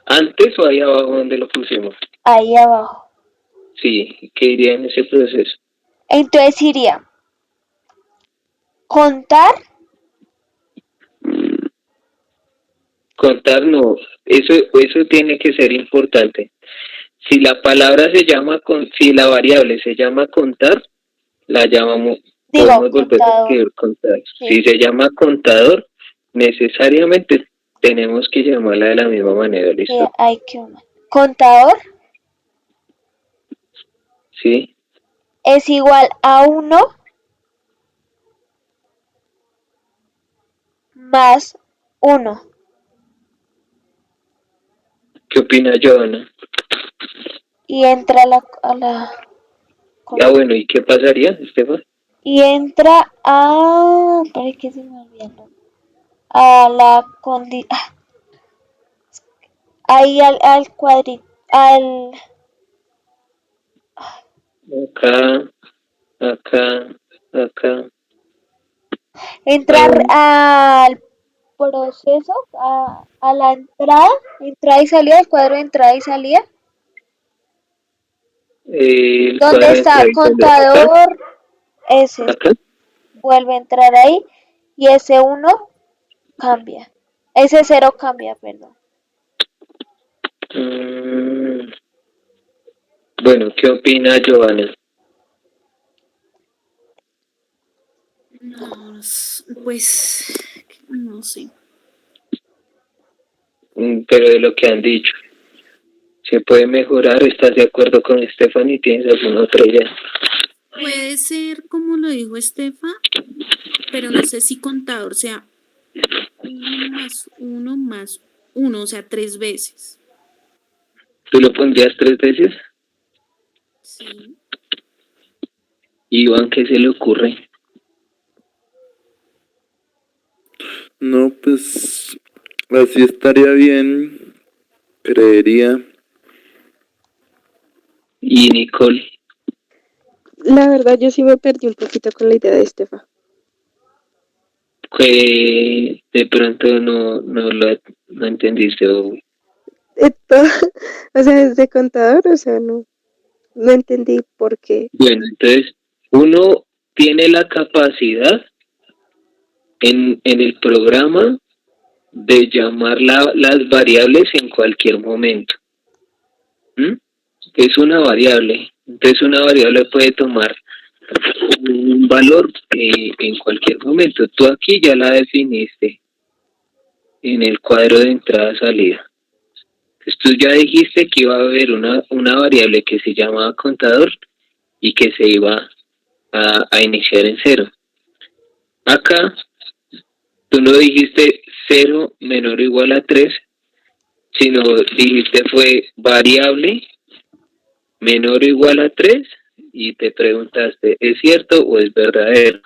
antes o ahí abajo donde lo pusimos.
Ahí abajo.
Sí, ¿qué iría en ese proceso?
Entonces iría contar.
Contar no, eso tiene que ser importante. Si la palabra si la variable se llama contar, la llamamos,
Digo,
podemos volver a
contador.
escribir contar.
Sí.
Si se llama contador, necesariamente tenemos que llamarla de la misma manera,
Sí,
¿listo?
hay que una. Contador
Sí,
es igual a 1 más 1.
¿qué opina Joana?
Y entra a la
Ah, bueno, ¿y qué pasaría, Esteban?
y entra a... Espera que se me olvidó el nombre. A la ahí al cuadrito,
Acá.
entrar al proceso, a la entrada y salida, el cuadro de entrada y salida,
El
donde
cuadro de
está
entrada y salida.
contador, ese
Acá.
vuelve a entrar ahí y ese 1 cambia, ese 0 cambia, perdón.
Bueno, ¿qué opina Joana?
No, pues no sé.
Pero de lo que han dicho, ¿se puede mejorar? ¿Estás de acuerdo con Stephanie? ¿Tienes alguna otra idea?
Puede ser como lo dijo Estefa, pero no sé si contador sea 1 más 1, o sea, 3 veces.
¿Tú lo pondrías 3 veces?
Sí.
Iván, ¿qué se le ocurre?
No, pues así estaría bien, creería.
Y Nicole,
La verdad, yo sí me perdí un poquito con la idea de Estefa.
que de pronto no entendiste.
Esto, o sea, desde contador, o sea, no entendí por qué.
Bueno, entonces, uno tiene la capacidad en el programa de llamar las variables en cualquier momento. ¿Mm? Es una variable. Entonces, una variable puede tomar un valor en cualquier momento. Tú aquí ya la definiste en el cuadro de entrada-salida. Entonces, tú ya dijiste que iba a haber una variable que se llamaba contador y que se iba a iniciar en 0. Acá, tú no dijiste 0 menor o igual a 3, sino dijiste fue variable menor o igual a 3 y te preguntaste, ¿es cierto o es verdadero?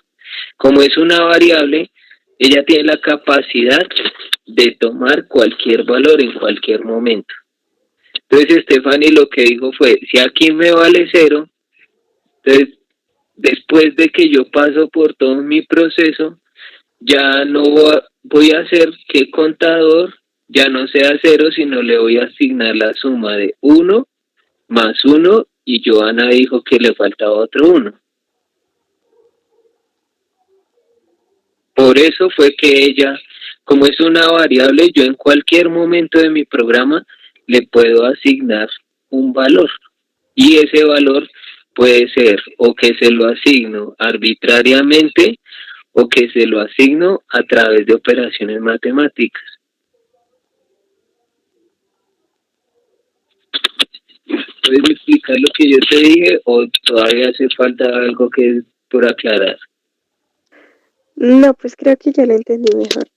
Como es una variable, ella tiene la capacidad de tomar cualquier valor en cualquier momento. Entonces Stephanie lo que dijo fue, si aquí me vale 0, entonces después de que yo paso por todo mi proceso, ya no voy a hacer que el contador ya no sea 0, sino le voy a asignar la suma de 1 más 1 y Joana dijo que le faltaba otro 1. Por eso fue que ella, como es una variable, yo en cualquier momento de mi programa le puedo asignar un valor. Y ese valor puede ser o que se lo asigno arbitrariamente o que se lo asigno a través de operaciones matemáticas. ¿Puedes explicar lo que yo te dije o todavía hace falta algo que por aclarar?
No, pues creo que ya lo entendí mejor.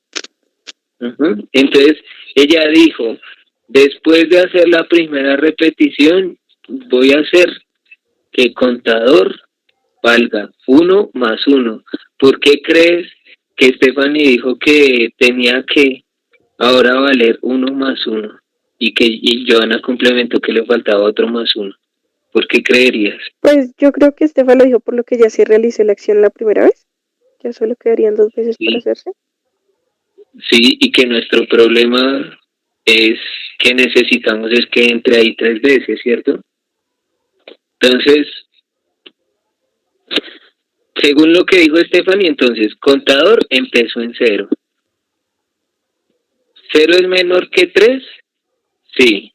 Uh-huh. Entonces, ella dijo, después de hacer la primera repetición, voy a hacer que el contador valga 1 más 1. ¿Por qué crees que Stephanie dijo que tenía que ahora valer 1 más 1? Y Joana complementó que le faltaba otro más 1. ¿Por qué creerías?
Pues yo creo que Estefa lo dijo por lo que ya sí realicé la acción la primera vez. Ya solo quedarían 2 veces por
Sí,
hacerse.
sí, y que nuestro problema es que necesitamos es que entre ahí 3 veces, ¿cierto? Entonces, según lo que dijo Stephanie, entonces, contador empezó en 0. ¿0 es menor que 3? Sí.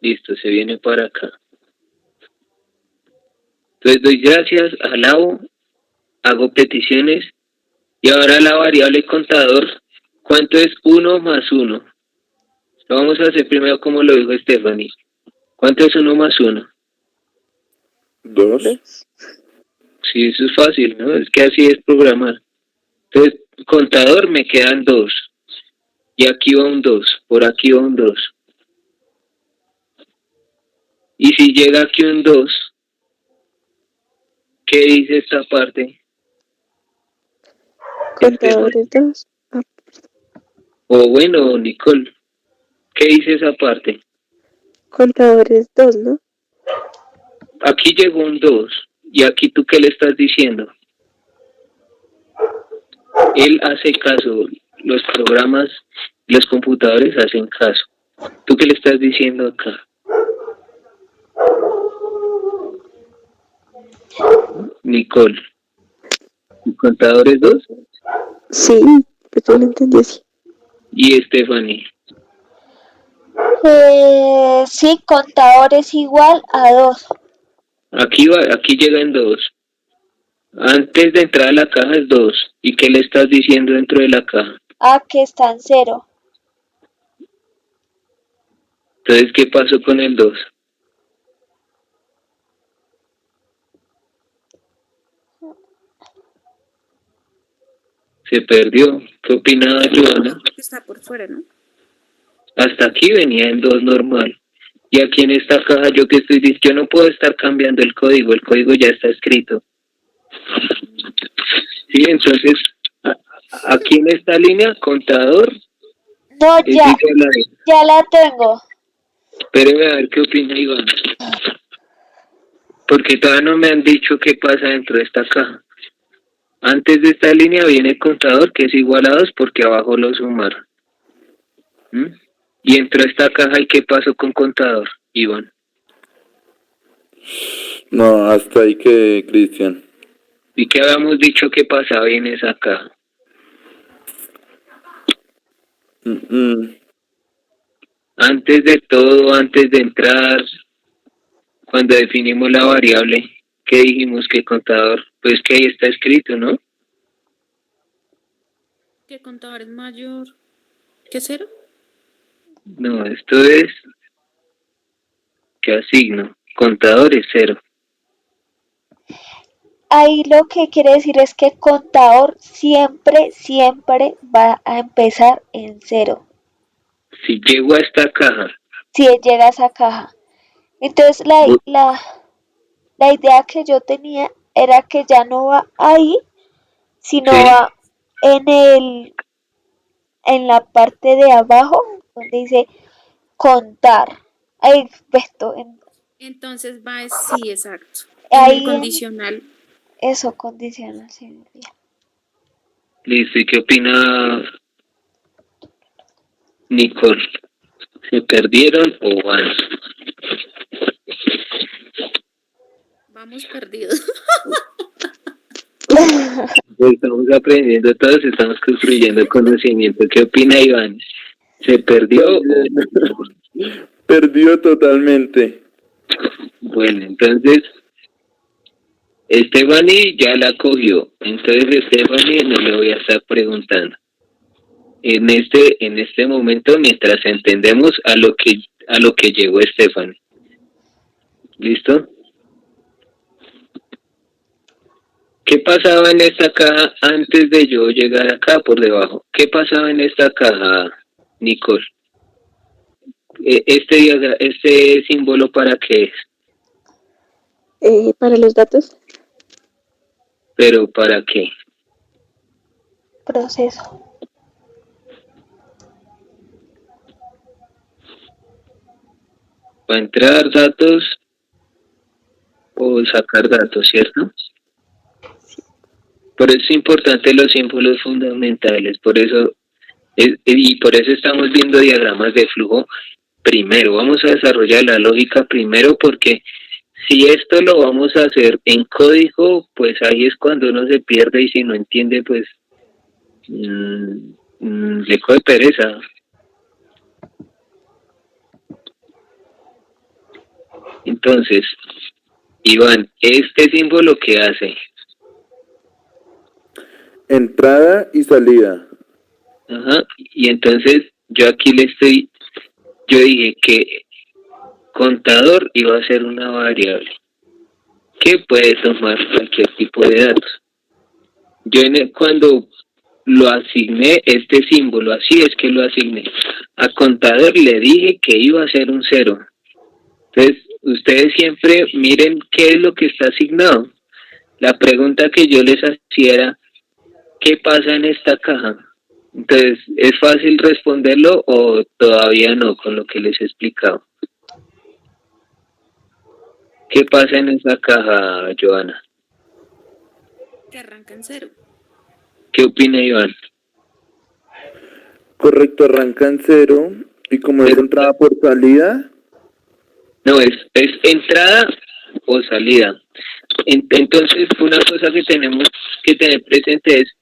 Listo, se viene para acá. Entonces doy gracias, alabo, hago peticiones y ahora la variable contador, ¿cuánto es 1 más 1? Lo vamos a hacer primero como lo dijo Stephanie. ¿Cuánto es 1 más 1?
2.
2.
Sí, eso es fácil, ¿no? Es que así es programar. Entonces, contador me quedan 2. Y aquí va un 2, por aquí va un 2. Y si llega aquí un 2, ¿qué dice esta parte?
Contadores 2.
O bueno, Nicole, ¿qué dice esa parte?
Contadores 2, ¿no?
Aquí llegó un 2. ¿Y aquí tú qué le estás diciendo? Él hace caso. Los programas, los computadores hacen caso. ¿Tú qué le estás diciendo acá? Nicole, ¿tu contador es 2?
Sí, pues yo lo entendí así.
Y Stephanie.
Sí, contador es igual a 2.
Aquí llega en 2. Antes de entrar a la caja es 2. ¿Y qué le estás diciendo dentro de la caja?
A que está en 0.
Entonces, ¿qué pasó con el 2? Se perdió. ¿Qué opina Joana?
Está por fuera, ¿no?
Hasta aquí venía en 2 normal. Y aquí en esta caja yo que estoy diciendo, yo no puedo estar cambiando el código ya está escrito. Sí, entonces, aquí en esta línea, contador,
No,
es
ya,
igual a...
ya la tengo.
Espéreme a ver qué opina Iván. Porque todavía no me han dicho qué pasa dentro de esta caja. Antes de esta línea viene contador, que es igual a 2, porque abajo lo sumaron. ¿Mm? Y entró esta caja, ¿y qué pasó con contador, Iván?
No, hasta ahí que Cristian.
¿Y qué habíamos dicho que pasaba ahí en esa caja? Antes de todo, antes de entrar, cuando definimos la variable, ¿qué dijimos que contador? Pues que ahí está escrito, ¿no?
¿Qué contador es mayor que 0?
No, esto es que asigno. Contador es 0.
Ahí lo que quiere decir es que contador siempre, siempre va a empezar en 0.
Si llego a esta caja,
Si llega a esa caja. Entonces la idea que yo tenía era que ya no va ahí, sino
sí,
va en la parte de abajo, donde dice contar. Ahí, esto,
Entonces va, sí, exacto. En el
ahí
condicional.
eso condiciona, sí.
listo. ¿Y qué opina Nicole? ¿Se perdieron o van?
Vamos perdidos.
Estamos aprendiendo todos, estamos construyendo conocimiento. ¿Qué opina Iván? ¿Se perdió o
Perdió totalmente.
bueno, entonces Stephanie ya la cogió. Entonces Stephanie no le voy a estar preguntando. En este momento, mientras entendemos a lo que llegó Stephanie. ¿Listo? ¿Qué pasaba en esta caja antes de yo llegar acá por debajo? ¿Qué pasaba en esta caja, Nicole? Este símbolo, ¿para qué es?
Para los datos.
¿Pero para qué?
Proceso.
¿Para entrar datos o sacar datos, cierto? Por eso es importante los símbolos fundamentales, y por eso estamos viendo diagramas de flujo primero. Vamos a desarrollar la lógica primero, porque si esto lo vamos a hacer en código, pues ahí es cuando uno se pierde, y si no entiende, pues le coge pereza. Entonces, Iván, este símbolo, ¿qué hace?
Entrada y salida.
Ajá, y entonces yo dije que contador iba a ser una variable que puede tomar cualquier tipo de datos. Cuando lo asigné, este símbolo, así es que lo asigné, a contador le dije que iba a ser un 0. Entonces, ustedes siempre miren qué es lo que está asignado. La pregunta que yo les hacía era, ¿qué pasa en esta caja? Entonces, ¿es fácil responderlo o todavía no con lo que les he explicado? ¿Qué pasa en esa caja, Joana?
Que arranca en 0.
¿Qué opina Iván?
Correcto, arranca en 0. Y como es entrada por salida.
No, es entrada o salida. Entonces, una cosa que tenemos que tener presente es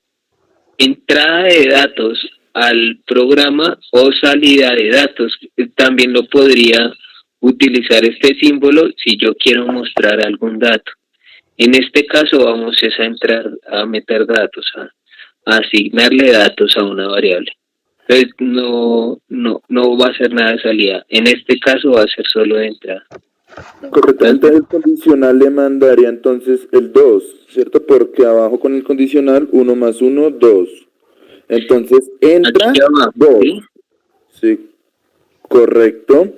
entrada de datos al programa o salida de datos. También lo podría utilizar este símbolo si yo quiero mostrar algún dato. En este caso vamos a meter datos, a asignarle datos a una variable. Entonces no va a ser nada de salida. En este caso va a ser solo de entrada.
Correcto, entonces el condicional le mandaría entonces el 2, ¿cierto? Porque abajo con el condicional 1 más 1, 2. Entonces entra
Aquí abajo,
2.
¿sí?
Sí, correcto.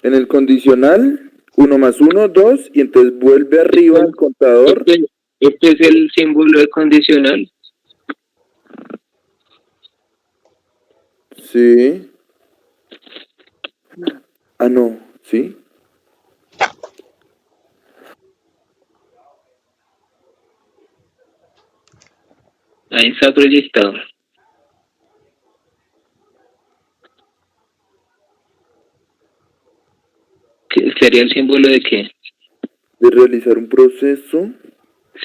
En el condicional, 1 más 1, 2, y entonces vuelve arriba al contador.
Este es el símbolo de condicional.
Sí. Ah, no, ¿sí?
Ahí está proyectado. ¿Qué sería el símbolo de qué?
De realizar un proceso.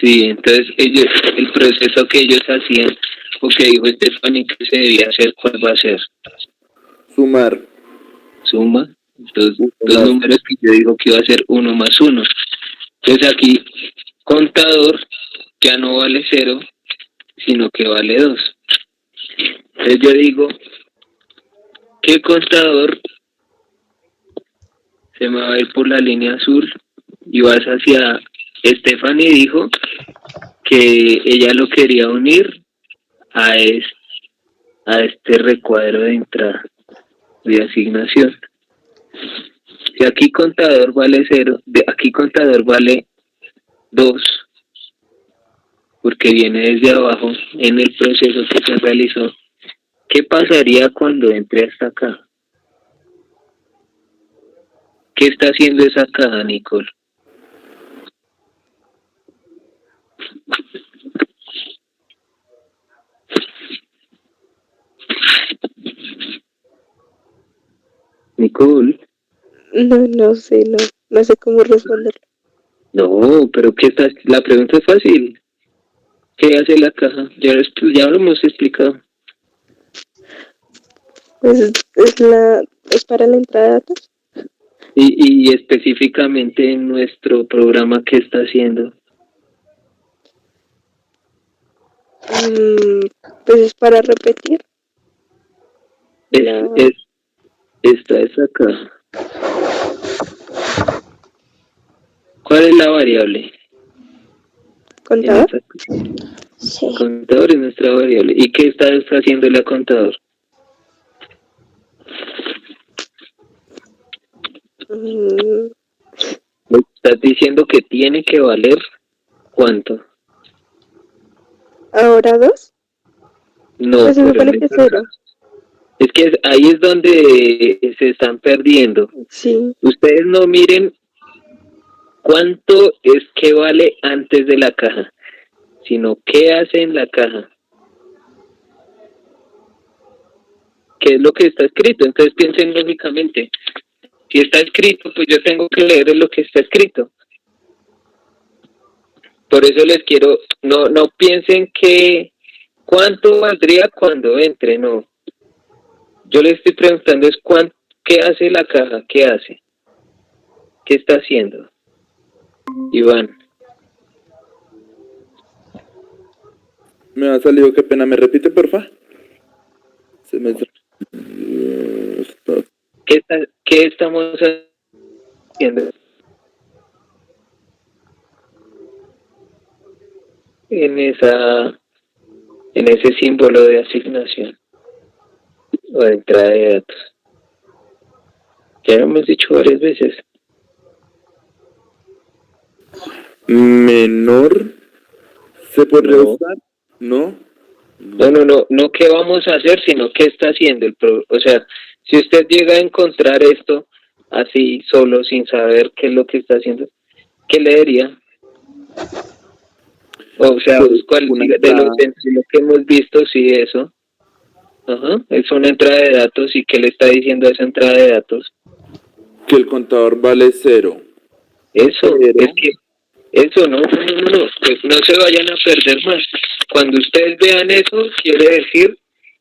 Sí, entonces el proceso que ellos hacían, o que dijo Stephanie que se debía hacer, ¿cuál va a ser?
Sumar.
Suma. Entonces,
Uno
los
más.
números que yo digo que iba a ser 1 más 1. Entonces aquí, contador ya no vale 0, sino que vale 2. Entonces yo digo que contador se me va a ir por la línea azul y vas hacia... Stephanie dijo que ella lo quería unir a este recuadro de entrada de asignación. Si aquí contador vale 0, aquí contador vale 2, porque viene desde abajo en el proceso que se realizó, ¿qué pasaría cuando entre hasta acá? ¿Qué está haciendo esa caja, Nicole? Nicole,
No sé, no sé cómo responder.
no, pero ¿qué está? La pregunta es fácil. ¿Qué hace la caja? Ya lo hemos explicado.
Pues es para la entrada de datos.
Y específicamente en nuestro programa, ¿qué está haciendo?
Pues es para repetir. La
Esta es acá. ¿Cuál es la variable? En
contador.
esta,
Sí.
contador es nuestra variable. ¿Y qué está haciendo la contador?
Mm,
Me estás diciendo que tiene que valer ¿cuánto?
Ahora 2.
No,
Pues se
pero
supone
en
que
esta
0.
es que ahí es donde se están perdiendo.
Sí.
Ustedes no miren cuánto es que vale antes de la caja, sino qué hace en la caja. ¿Qué es lo que está escrito? Entonces piensen lógicamente. Si está escrito, pues yo tengo que leer lo que está escrito. Por eso les quiero, no piensen que cuánto valdría cuando entre, no. Yo les estoy preguntando es qué hace la caja, qué hace, qué está haciendo. Iván,
Me ha salido, qué pena. ¿Me repite, porfa? Se me...
¿qué estamos haciendo en ese símbolo de asignación o de entrada de datos? Ya lo hemos dicho varias veces.
Menor. ¿Se podría
No.
usar? ¿No?
No qué vamos a hacer, sino qué está haciendo o sea, si usted llega a encontrar esto así solo, sin saber qué es lo que está haciendo, ¿qué le diría? O sea,
Pues,
¿cuál
una
de lo
entrada.
sencillo que hemos visto, sí, eso? Ajá, es una entrada de datos, ¿y qué le está diciendo a esa entrada de datos?
Que el contador vale 0.
Eso,
Pero...
es que eso no, pues no se vayan a perder más. Cuando ustedes vean eso, quiere decir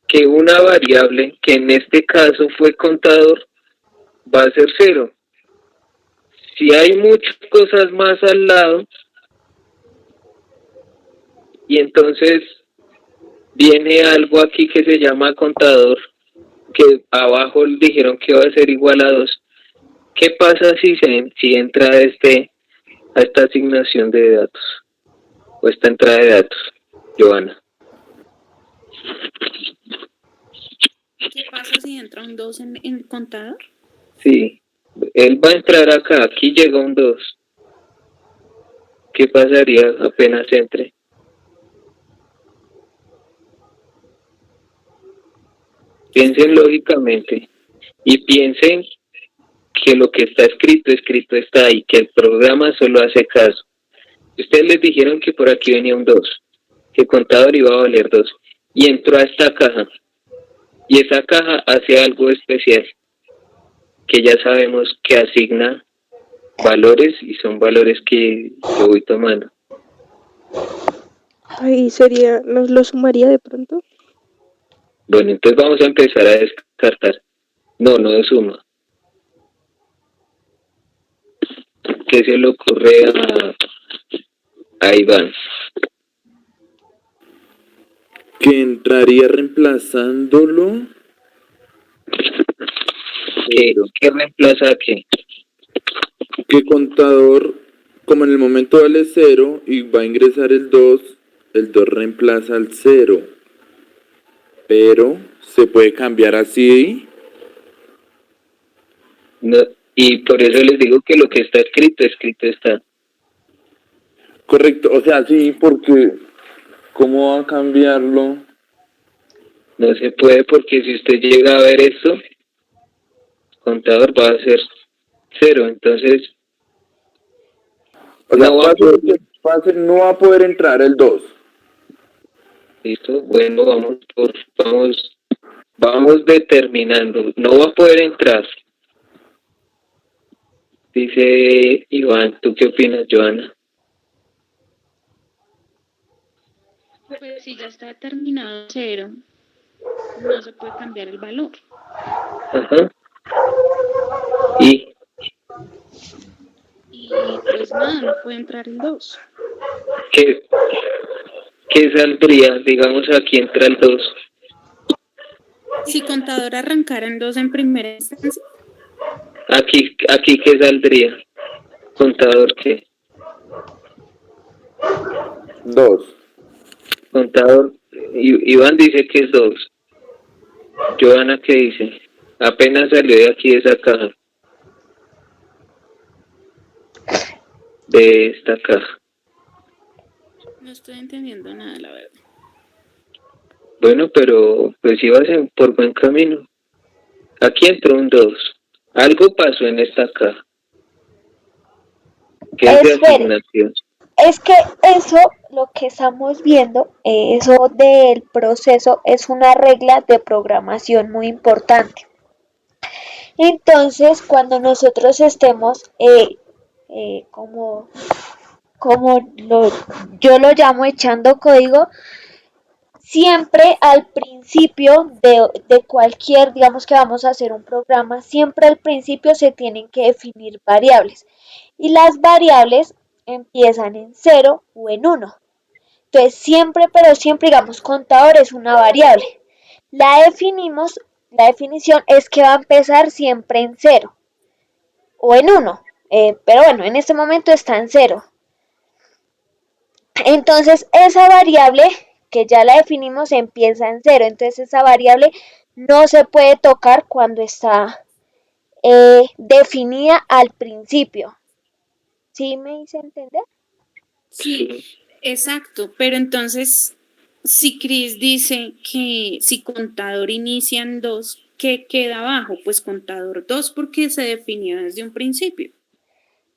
que una variable, que en este caso fue contador, va a ser 0. Si hay muchas cosas más al lado, y entonces viene algo aquí que se llama contador, que abajo dijeron que va a ser igual a 2. ¿Qué pasa si entra a esta asignación de datos? O esta entrada de datos, Joana.
si entra un 2 en el contador?
Sí, él va a entrar acá, aquí llega un 2. ¿Qué pasaría apenas entre? Piensen lógicamente y piensen que lo que está escrito está ahí, que el programa solo hace caso. Ustedes les dijeron que por aquí venía un 2, que contador iba a valer 2, y entró a esta caja, y esa caja hace algo especial, que ya sabemos que asigna valores, y son valores que yo voy tomando.
Ahí sería, ¿nos lo sumaría de pronto?
Bueno, entonces vamos a empezar a descartar. No, no de suma. ¿Qué se le ocurre a Iván?
Que entraría reemplazándolo.
¿Qué reemplaza a qué?
Que contador, como en el momento vale 0 y va a ingresar el 2 reemplaza al 0. Pero se puede cambiar así.
No, y por eso les digo que lo que está escrito está.
Correcto, o sea, sí, porque ¿cómo va a cambiarlo?
No se puede porque si usted llega a ver esto, contador va a ser 0, entonces
O sea,
no va a
pase lo
poder.
que pase, no va a poder entrar el 2.
Listo, bueno, vamos determinando, no va a poder entrar. Dice Iván, ¿tú qué opinas, Joana?
Pues si ya está determinado 0, no se puede cambiar el valor.
Ajá. Y
Y pues nada, no puede entrar el 2.
¿qué, qué saldría? Digamos, aquí entra el 2.
Si contador arrancara en 2 en primera instancia,
Aquí ¿qué saldría? Contador, ¿qué?
2.
Contador, Iván dice que es 2. Joana, ¿qué dice? Apenas salió de aquí de esa caja. De esta caja.
no estoy entendiendo nada, la verdad.
Bueno, pero pues ibas por buen camino. Aquí entró un 2. Algo pasó en esta caja. ¿Qué es de
Espere,
asignación?
es que eso, lo que estamos viendo, eso del proceso, es una regla de programación muy importante. Entonces, cuando nosotros estemos, como, yo lo llamo echando código, siempre al principio de cualquier, digamos que vamos a hacer un programa, siempre al principio se tienen que definir variables. Y las variables empiezan en 0 o en 1. Entonces, siempre, pero siempre, digamos, contador es una variable. La definimos, la definición es que va a empezar siempre en 0 o en 1. Pero bueno, en este momento está en 0. Entonces, esa variable que ya la definimos empieza en 0. Entonces, esa variable no se puede tocar cuando está definida al principio. ¿Sí me hice entender?
Sí, exacto, pero entonces, si Chris dice que si contador inicia en 2, ¿qué queda abajo? Pues contador 2 porque se definió desde un principio.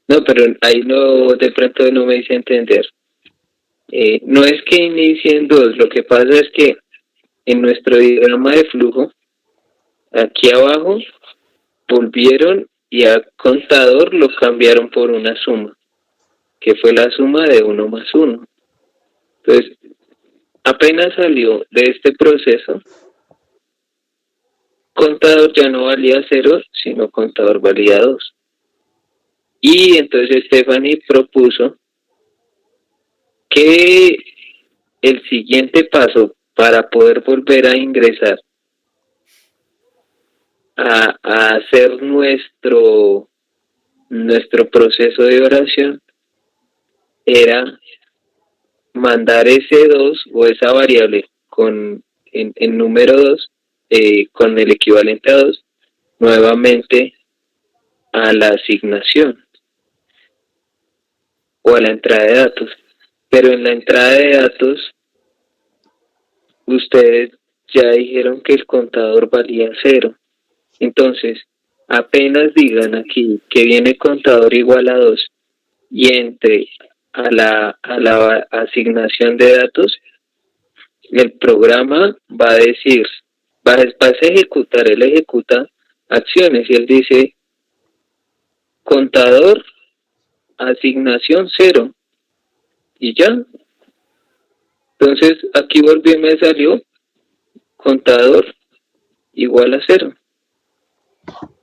No, pero ahí no, de pronto no me hice entender. No es que inicie en 2, lo que pasa es que en nuestro diagrama de flujo, aquí abajo, volvieron y a contador lo cambiaron por una suma, que fue la suma de 1 más 1. Entonces, apenas salió de este proceso, contador ya no valía 0, sino contador valía 2. Y entonces Stephanie propuso que el siguiente paso para poder volver a ingresar a hacer nuestro proceso de oración era mandar ese 2 o esa variable en número 2 con el equivalente a 2 nuevamente a la asignación o a la entrada de datos. Pero en la entrada de datos, ustedes ya dijeron que el contador valía 0. Entonces, apenas digan aquí que viene contador igual a 2 y entre a la asignación de datos, el programa va a decir, vas a ejecutar, él ejecuta acciones y él dice contador, asignación 0 y ya. Entonces aquí volví y me salió contador igual a 0.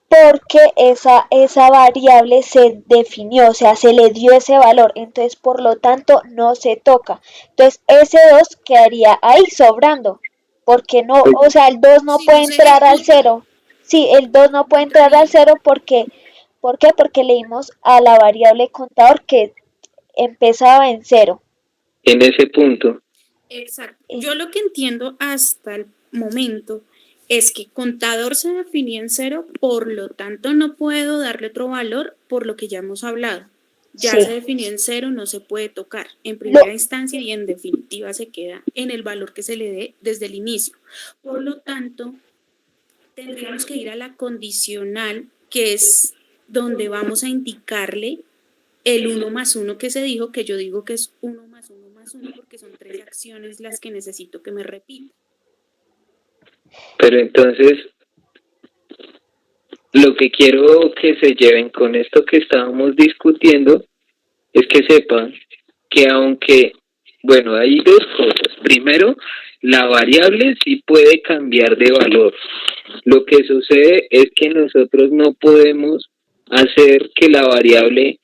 Porque esa variable se definió, o sea, se le dio ese valor, entonces por lo tanto no se toca. Entonces ese 2 quedaría ahí sobrando, porque no, o sea, el 2 no
Si
puede
no se
entrar al
ejecuta,
0. Sí, el 2 no puede entrar al 0 porque, ¿por qué? Porque le dimos a la variable contador que empezaba en 0.
En ese punto,
exacto. Yo lo que entiendo hasta el momento es que contador se definía en 0, por lo tanto no puedo darle otro valor por lo que ya hemos hablado. Ya
Sí.
se definió en 0, no se puede tocar en
Lo,
primera instancia y en definitiva se queda en el valor que se le dé desde el inicio. Por lo tanto, tendríamos que ir a la condicional, que es donde vamos a indicarle el 1 más 1 que se dijo, que yo digo que es 1 más 1 más 1 porque son 3 acciones las que necesito que me repita.
pero entonces lo que quiero que se lleven con esto que estábamos discutiendo es que sepan que aunque, bueno, hay dos cosas. Primero, la variable sí puede cambiar de valor. Lo que sucede es que nosotros no podemos hacer que la variable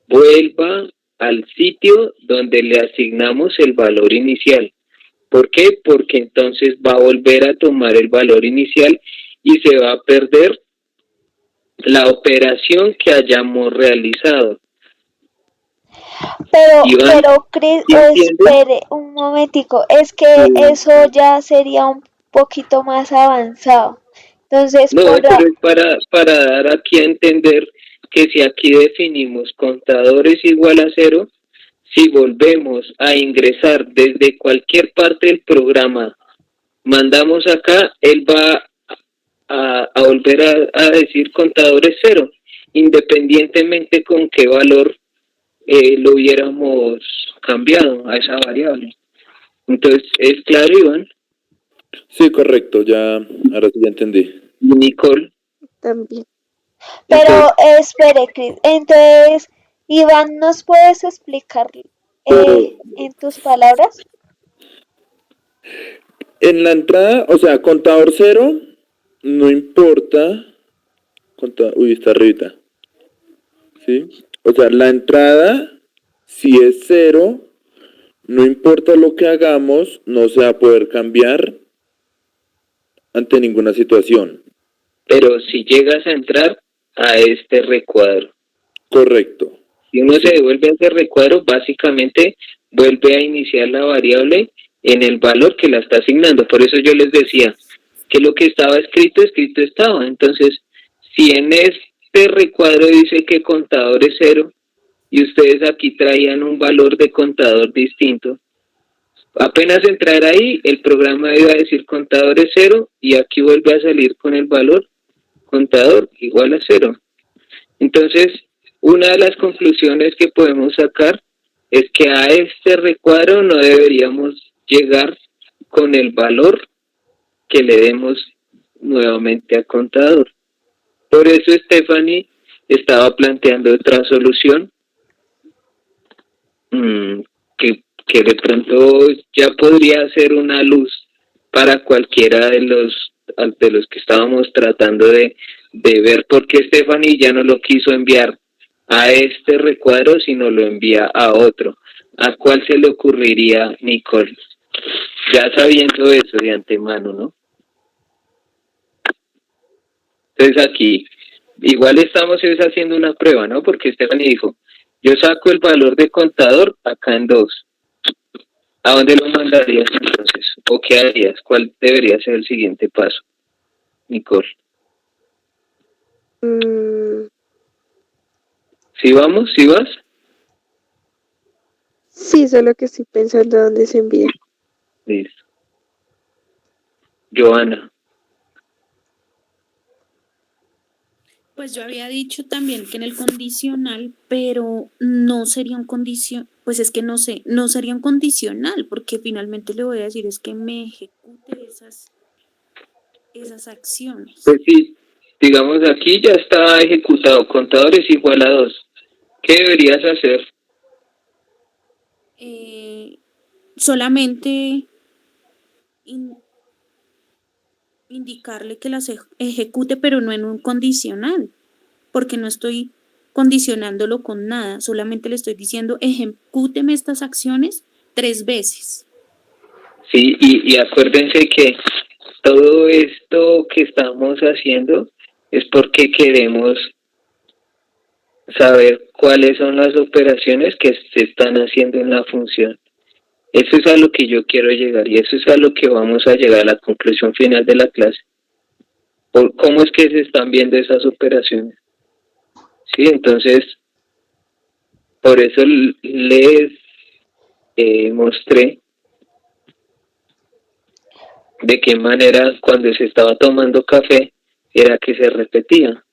vuelva al sitio donde le asignamos el valor inicial. ¿Por qué? Porque entonces va a volver a tomar el valor inicial y se va a perder la operación que hayamos realizado. Iván,
pero Chris,
¿sí entiendes?
espere un momentico, es que eso ya sería un poquito más avanzado. Entonces,
No, pero es para dar aquí a entender que si aquí definimos contadores igual a 0, si volvemos a ingresar desde cualquier parte del programa, mandamos acá, él va a volver a decir contadores 0, independientemente con qué valor lo hubiéramos cambiado a esa variable. Entonces, ¿es claro, Iván?
Sí, correcto, ya, ahora sí ya entendí.
Y Nicole.
También.
pero espere, Chris, entonces, Iván, ¿nos puedes explicar en tus palabras?
En la entrada, o sea, contador 0, no importa, uy, está arribita, ¿sí? O sea, la entrada, si es 0, no importa lo que hagamos, no se va a poder cambiar ante ninguna situación.
Pero si llegas a entrar a este recuadro,
Correcto.
si uno se devuelve a ese recuadro, básicamente vuelve a iniciar la variable en el valor que la está asignando. Por eso yo les decía que lo que estaba escrito estaba. Entonces, si en este recuadro dice que contador es 0 y ustedes aquí traían un valor de contador distinto, apenas entrar ahí, el programa iba a decir contador es 0 y aquí vuelve a salir con el valor contador igual a 0. Entonces, una de las conclusiones que podemos sacar es que a este recuadro no deberíamos llegar con el valor que le demos nuevamente a contador. Por eso Stephanie estaba planteando otra solución que de pronto ya podría ser una luz para cualquiera de los que estábamos tratando de ver, porque Stephanie ya no lo quiso enviar a este recuadro, sino lo envía a otro. ¿A cuál se le ocurriría, Nicole? Ya sabiendo eso de antemano, ¿no? Entonces aquí, igual estamos haciendo una prueba, ¿no? Porque Stephanie dijo, yo saco el valor de contador acá en 2. ¿A dónde lo mandarías entonces? ¿O qué harías? ¿Cuál debería ser el siguiente paso? Nicole.
Mm,
¿Sí vamos? ¿Sí vas?
sí, solo que estoy pensando a dónde se envía.
Listo. Joana.
Pues yo había dicho también que en el condicional, pero no sería un condición, pues es que no sé, no sería un condicional, porque finalmente le voy a decir es que me ejecute esas acciones.
Pues sí, digamos aquí ya está ejecutado. Contador es igual a 2. ¿Qué deberías hacer?
Solamente indicarle que las ejecute, pero no en un condicional, porque no estoy condicionándolo con nada, solamente le estoy diciendo ejecúteme estas acciones 3 veces.
Sí, y acuérdense que todo esto que estamos haciendo es porque queremos saber cuáles son las operaciones que se están haciendo en la función. Eso es a lo que yo quiero llegar y eso es a lo que vamos a llegar a la conclusión final de la clase. Por cómo es que se están viendo esas operaciones. Sí, entonces, por eso les mostré de qué manera cuando se estaba tomando café era que se repetía.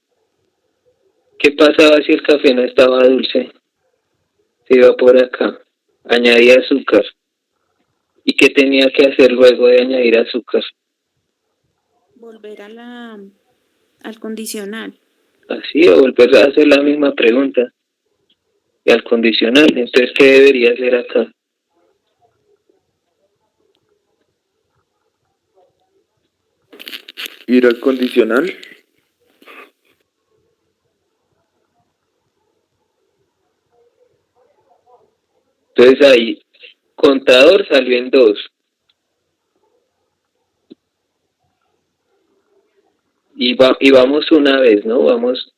¿Qué pasaba si el café no estaba dulce? Se iba por acá, añadía azúcar. ¿Y qué tenía que hacer luego de añadir azúcar?
Volver al condicional.
Así, o volver a hacer la misma pregunta. Y al condicional, entonces, ¿qué debería hacer acá?
Ir al condicional.
Entonces ahí, contador salió en 2. Y vamos una vez, ¿no? Vamos,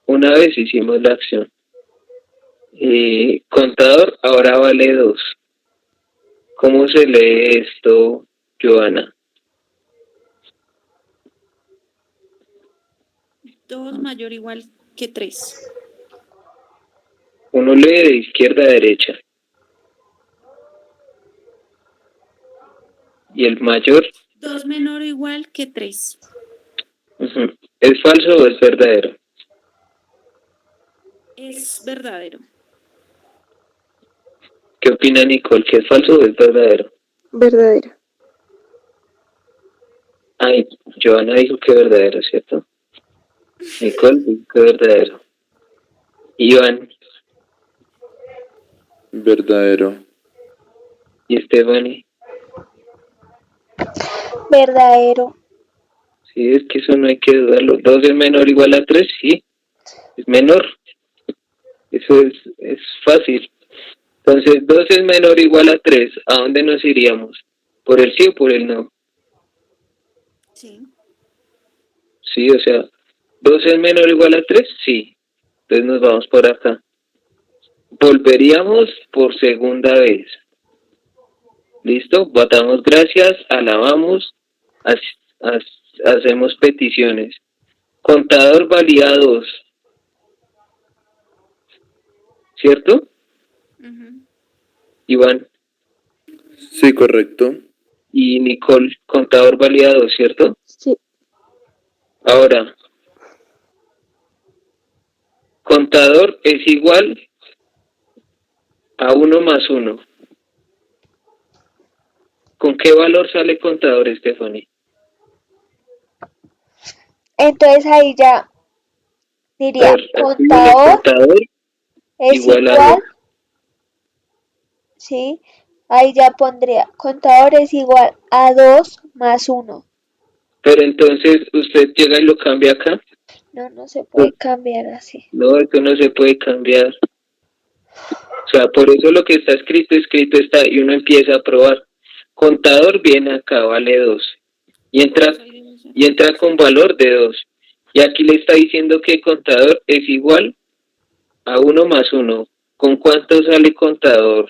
una vez hicimos la acción. Contador ahora vale 2. ¿Cómo se lee esto, Joana?
2 mayor o igual que 3.
Uno lee de izquierda a derecha. Y el mayor,
2 menor o igual que 3.
¿es falso o es verdadero?
Es verdadero.
¿Qué opina Nicole? ¿Que es falso o es verdadero?
Verdadero.
Ay, Joana dijo que verdadero, ¿cierto? Nicole dijo que verdadero. Iván
Verdadero.
y Stephanie.
Verdadero.
Sí, es que eso no hay que dudarlo. 2 es menor o igual a 3, sí. Es menor. Eso es fácil. Entonces, 2 es menor o igual a 3. ¿A dónde nos iríamos? ¿Por el sí o por el no?
Sí.
Sí, o sea, 2 es menor o igual a 3, sí. Entonces nos vamos por acá. Volveríamos por segunda vez. ¿Listo? Votamos gracias, alabamos, hacemos peticiones. Contador valía 2, ¿cierto? Iván
Sí, correcto.
y Nicole, contador valía 2, ¿cierto?
Sí.
Ahora, contador es igual a 1 más 1. ¿Con qué valor sale contador, Stephanie?
Entonces ahí ya
A
diría,
ver, aquí sale
contador
contador
es
igual a 2.
igual, ¿sí? Ahí ya pondría, contador es igual a 2 más 1.
Pero entonces usted llega y lo cambia acá.
No, no se puede cambiar así.
No, esto no se puede cambiar. O sea, por eso lo que está escrito está, y uno empieza a probar. Contador viene acá, vale 2. Y entra con valor de 2. Y aquí le está diciendo que contador es igual a 1 más 1. ¿Con cuánto sale contador?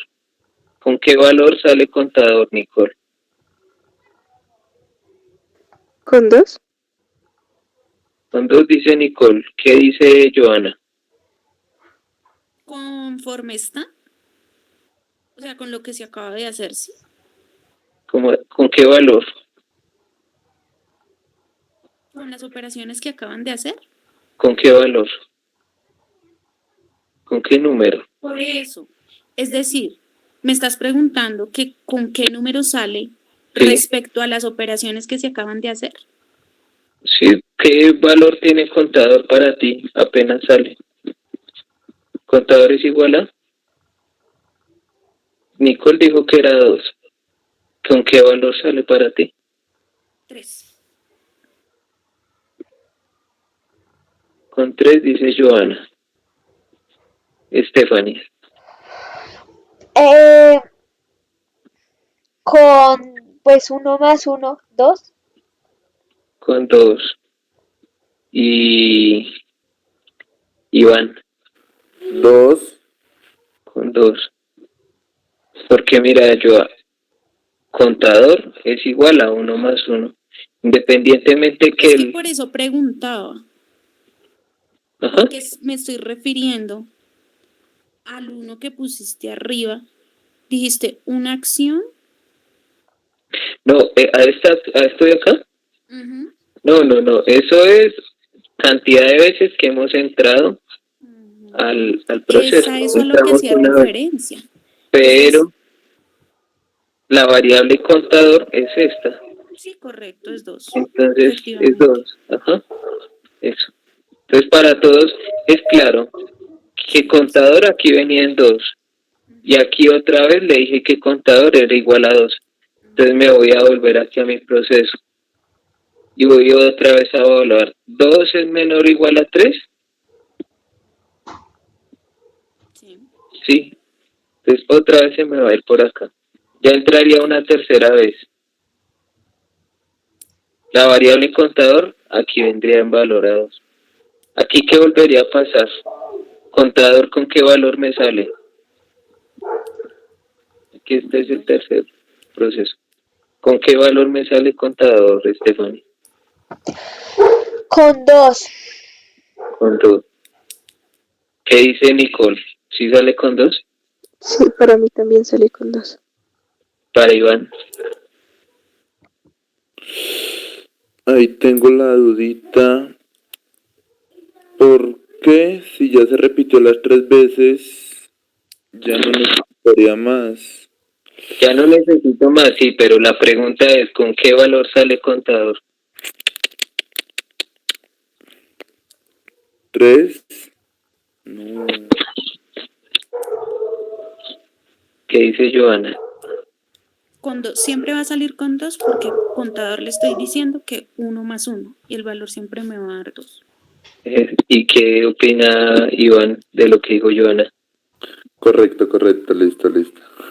¿Con qué valor sale contador, Nicole?
¿Con 2?
Con 2 dice Nicole. ¿Qué dice Joana?
Conforme está, o sea, con lo que se acaba de hacer, ¿sí?
¿Con qué valor?
Con las operaciones que acaban de hacer.
¿Con qué valor? ¿Con qué número?
Por eso. Es decir, me estás preguntando que con qué número sale
Sí.
respecto a las operaciones que se acaban de hacer.
Sí, ¿qué valor tiene el contador para ti apenas sale? ¿Contador es igual a? Nicole dijo que era 2. ¿Con qué valor sale para ti?
3.
Con 3 dice Joana. Stephanie.
Con pues 1 más 1, 2.
Con 2. Y Iván.
2.
Con 2. Porque mira, contador es igual a 1 más 1. Independientemente que
Es que
el...
por eso preguntaba,
Ajá.
porque me estoy refiriendo al uno que pusiste arriba. Dijiste una acción.
No, a esto de acá.
Uh-huh.
No. Eso es cantidad de veces que hemos entrado al proceso.
Esa es a lo que
Entramos
hacía
una vez.
referencia.
Pero la variable contador es esta.
Sí, correcto, es 2.
Entonces es 2. Ajá. Eso. Entonces para todos es claro que contador aquí venía en 2. Y aquí otra vez le dije que contador era igual a 2. Entonces me voy a volver aquí a mi proceso. Y voy otra vez a evaluar. 2 es menor o igual a 3.
Sí.
Sí. Entonces otra vez se me va a ir por acá. Ya entraría una tercera vez. La variable contador aquí vendría en valor a 2. Aquí ¿qué volvería a pasar? Contador, ¿con qué valor me sale? Aquí este es el tercer proceso. ¿Con qué valor me sale contador, Stephanie?
Con 2.
Con 2. ¿Qué dice Nicole? ¿Sí sale con 2?
Sí, para mí también sale con 2.
Para Iván.
Ahí tengo la dudita. ¿Por qué si ya se repitió las 3 veces, ya no necesitaría más?
Ya no necesito más, sí, pero la pregunta es, ¿con qué valor sale contador?
3. No.
¿Qué dice Joana?
Con 2. Siempre va a salir con 2 porque contador le estoy diciendo que 1 más 1 y el valor siempre me va a dar 2.
¿Y qué opina Iván de lo que dijo Joana?
Correcto, listo.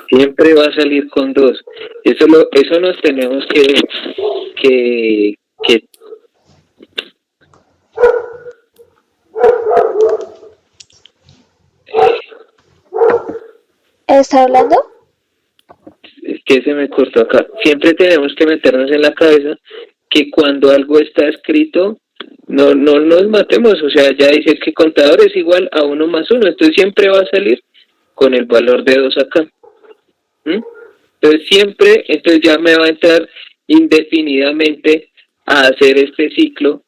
Siempre va a salir con 2. Eso nos tenemos que
¿Está hablando?
es que se me cortó acá. Siempre tenemos que meternos en la cabeza que cuando algo está escrito, no nos matemos. O sea, ya dice que contador es igual a 1 más 1. Entonces siempre va a salir con el valor de 2 acá. ¿Mm? Entonces ya me va a entrar indefinidamente a hacer este ciclo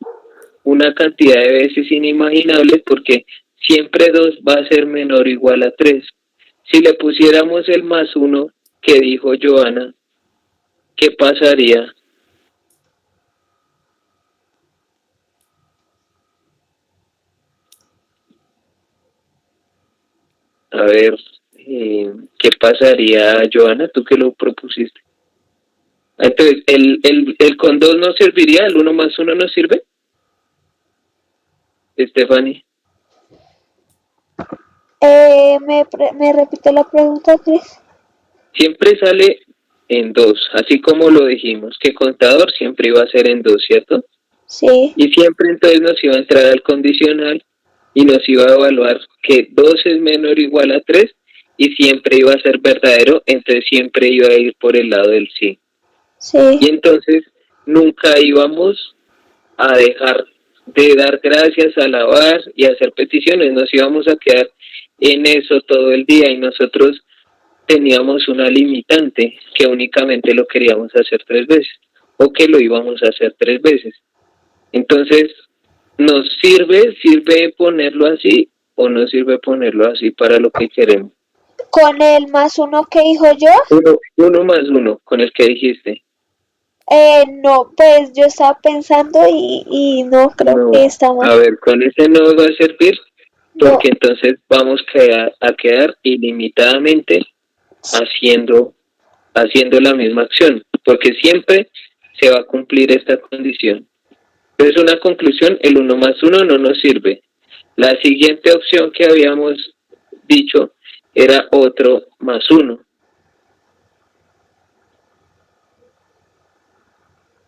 una cantidad de veces inimaginable porque siempre 2 va a ser menor o igual a 3. Si le pusiéramos el más 1 que dijo Joana, ¿qué pasaría? A ver, ¿qué pasaría, Joana? ¿Tú que lo propusiste? Entonces, ¿el con 2 no serviría? ¿El 1 más 1 no sirve? Stephanie.
¿Me repite la pregunta, Cris?
Siempre sale en 2, así como lo dijimos, que contador siempre iba a ser en 2, ¿cierto?
Sí.
Y siempre entonces nos iba a entrar al condicional y nos iba a evaluar que 2 es menor o igual a 3 y siempre iba a ser verdadero, entonces siempre iba a ir por el lado del sí.
Sí.
Y entonces nunca íbamos a dejar de dar gracias, alabar y hacer peticiones, nos íbamos a quedar en eso todo el día y nosotros teníamos una limitante que únicamente lo queríamos hacer 3 veces o que lo íbamos a hacer 3 veces. Entonces, ¿nos sirve ponerlo así o no sirve ponerlo así para lo que queremos?
Con el +1 que dijo yo,
Uno más uno, con el que dijiste.
no, pues yo estaba pensando y no creo
No,
que estamos.
a ver, con ese no va a servir
No,
porque entonces vamos a quedar ilimitadamente haciendo la misma acción, porque siempre se va a cumplir esta condición. Entonces, una conclusión, el 1 más 1 no nos sirve. La siguiente opción que habíamos dicho era otro más 1.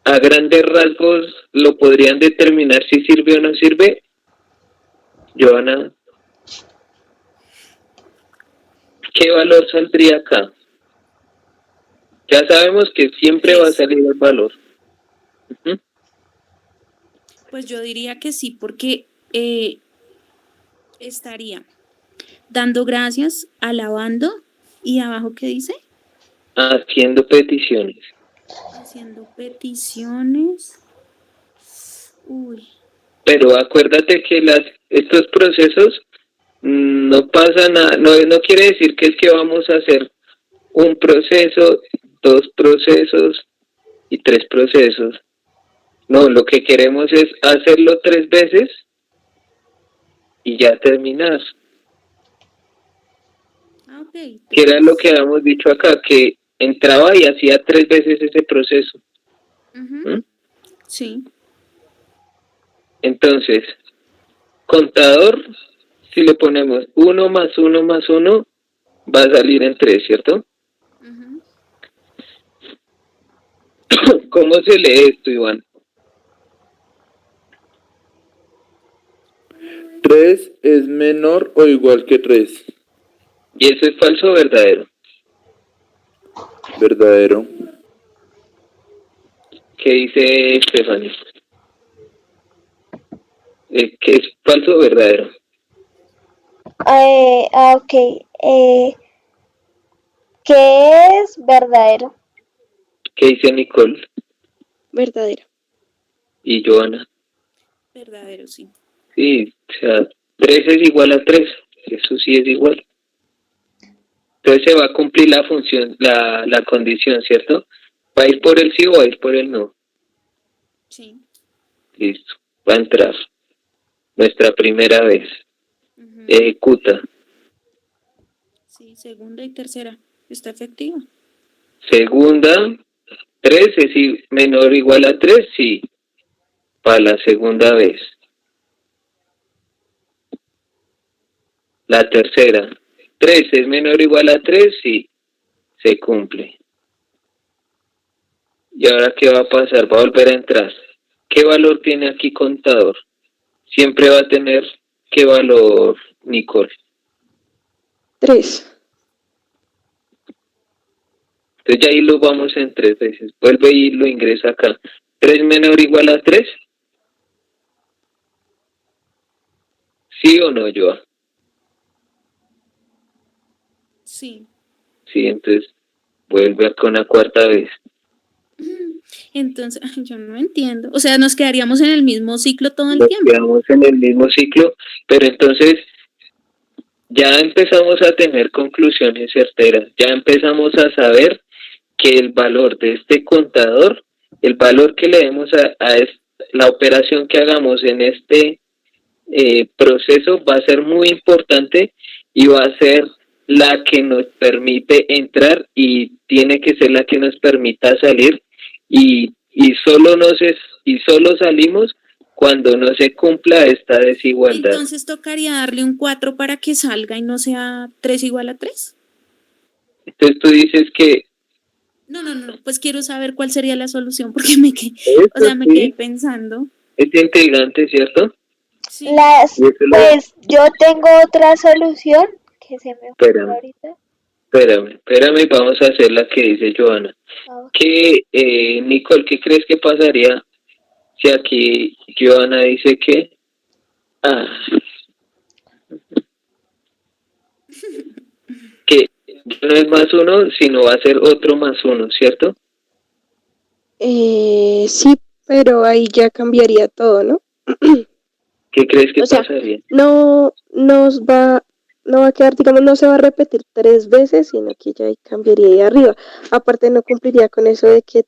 A grandes rasgos, ¿lo podrían determinar si sirve o no sirve? Joana, ¿qué valor saldría acá? Ya sabemos que siempre va a salir el valor. Uh-huh.
Pues yo diría que sí, porque estaría dando gracias, alabando, y abajo, ¿qué dice?
Haciendo peticiones.
Haciendo peticiones. Uy.
Pero acuérdate que estos procesos no pasa nada, no quiere decir que es que vamos a hacer un proceso, 2 procesos y 3 procesos. No, lo que queremos es hacerlo 3 veces y ya terminar.
Okay.
Que era lo que habíamos dicho acá, que entraba y hacía 3 veces ese proceso.
Uh-huh. ¿Mm? Sí.
Entonces, contador, si le ponemos 1 más 1 más 1, va a salir en 3, ¿cierto?
Uh-huh.
¿Cómo se lee esto, Iván?
3 es menor o igual que 3.
¿Y eso es falso o verdadero?
Verdadero.
¿Qué dice Stephanie? ¿Qué es falso o verdadero?
Ok. ¿Qué es verdadero?
¿Qué dice Nicole?
Verdadero.
¿Y Joana?
Verdadero, sí.
Sí, o sea, 3 es igual a 3. Eso sí es igual. Entonces se va a cumplir la función, la condición, ¿cierto? ¿Va a ir por el sí o va a ir por el no?
Sí.
Listo, va a entrar. Nuestra primera vez.
Uh-huh.
Ejecuta.
Sí, segunda y tercera. ¿Está efectiva?
Segunda, 3 es menor o igual a 3, sí. Para la segunda vez. La tercera, 3 es menor o igual a 3, sí. Se cumple. ¿Y ahora qué va a pasar? Va a volver a entrar. ¿Qué valor tiene aquí contador? Siempre va a tener, ¿qué valor, Nicole?
3.
Entonces ya ahí lo vamos en 3 veces. Vuelve y lo ingresa acá. 3 menor o igual a 3. ¿Sí o no, Joa?
Sí.
Sí, entonces vuelve con la cuarta vez.
Entonces, yo no entiendo. O sea, nos quedaríamos en el mismo ciclo todo el tiempo.
Nos quedamos en el mismo ciclo, pero entonces ya empezamos a tener conclusiones certeras. Ya empezamos a saber que el valor de este contador, el valor que le demos a la operación que hagamos en este proceso va a ser muy importante y va a ser la que nos permite entrar y tiene que ser la que nos permita salir y solo salimos cuando no se cumpla esta desigualdad.
Entonces tocaría darle un 4 para que salga y no sea 3 igual a 3.
Entonces tú dices que
No, pues quiero saber cuál sería la solución porque me quedé pensando.
Es intrigante, ¿cierto?
Sí.
Pues yo tengo otra solución que se me ocurrió ahorita.
espérame, vamos a hacer la que dice Joana.
Ah,
Nicole, ¿qué crees que pasaría si aquí Joana dice que... Ah, que ya no es más uno, sino va a ser otro más uno, ¿cierto?
Sí, pero ahí ya cambiaría todo, ¿no?
¿Qué crees que
O sea,
pasaría?
no no va a quedar, digamos, no se va a repetir 3 veces, sino que ya ahí cambiaría ahí arriba. Aparte no cumpliría con eso de que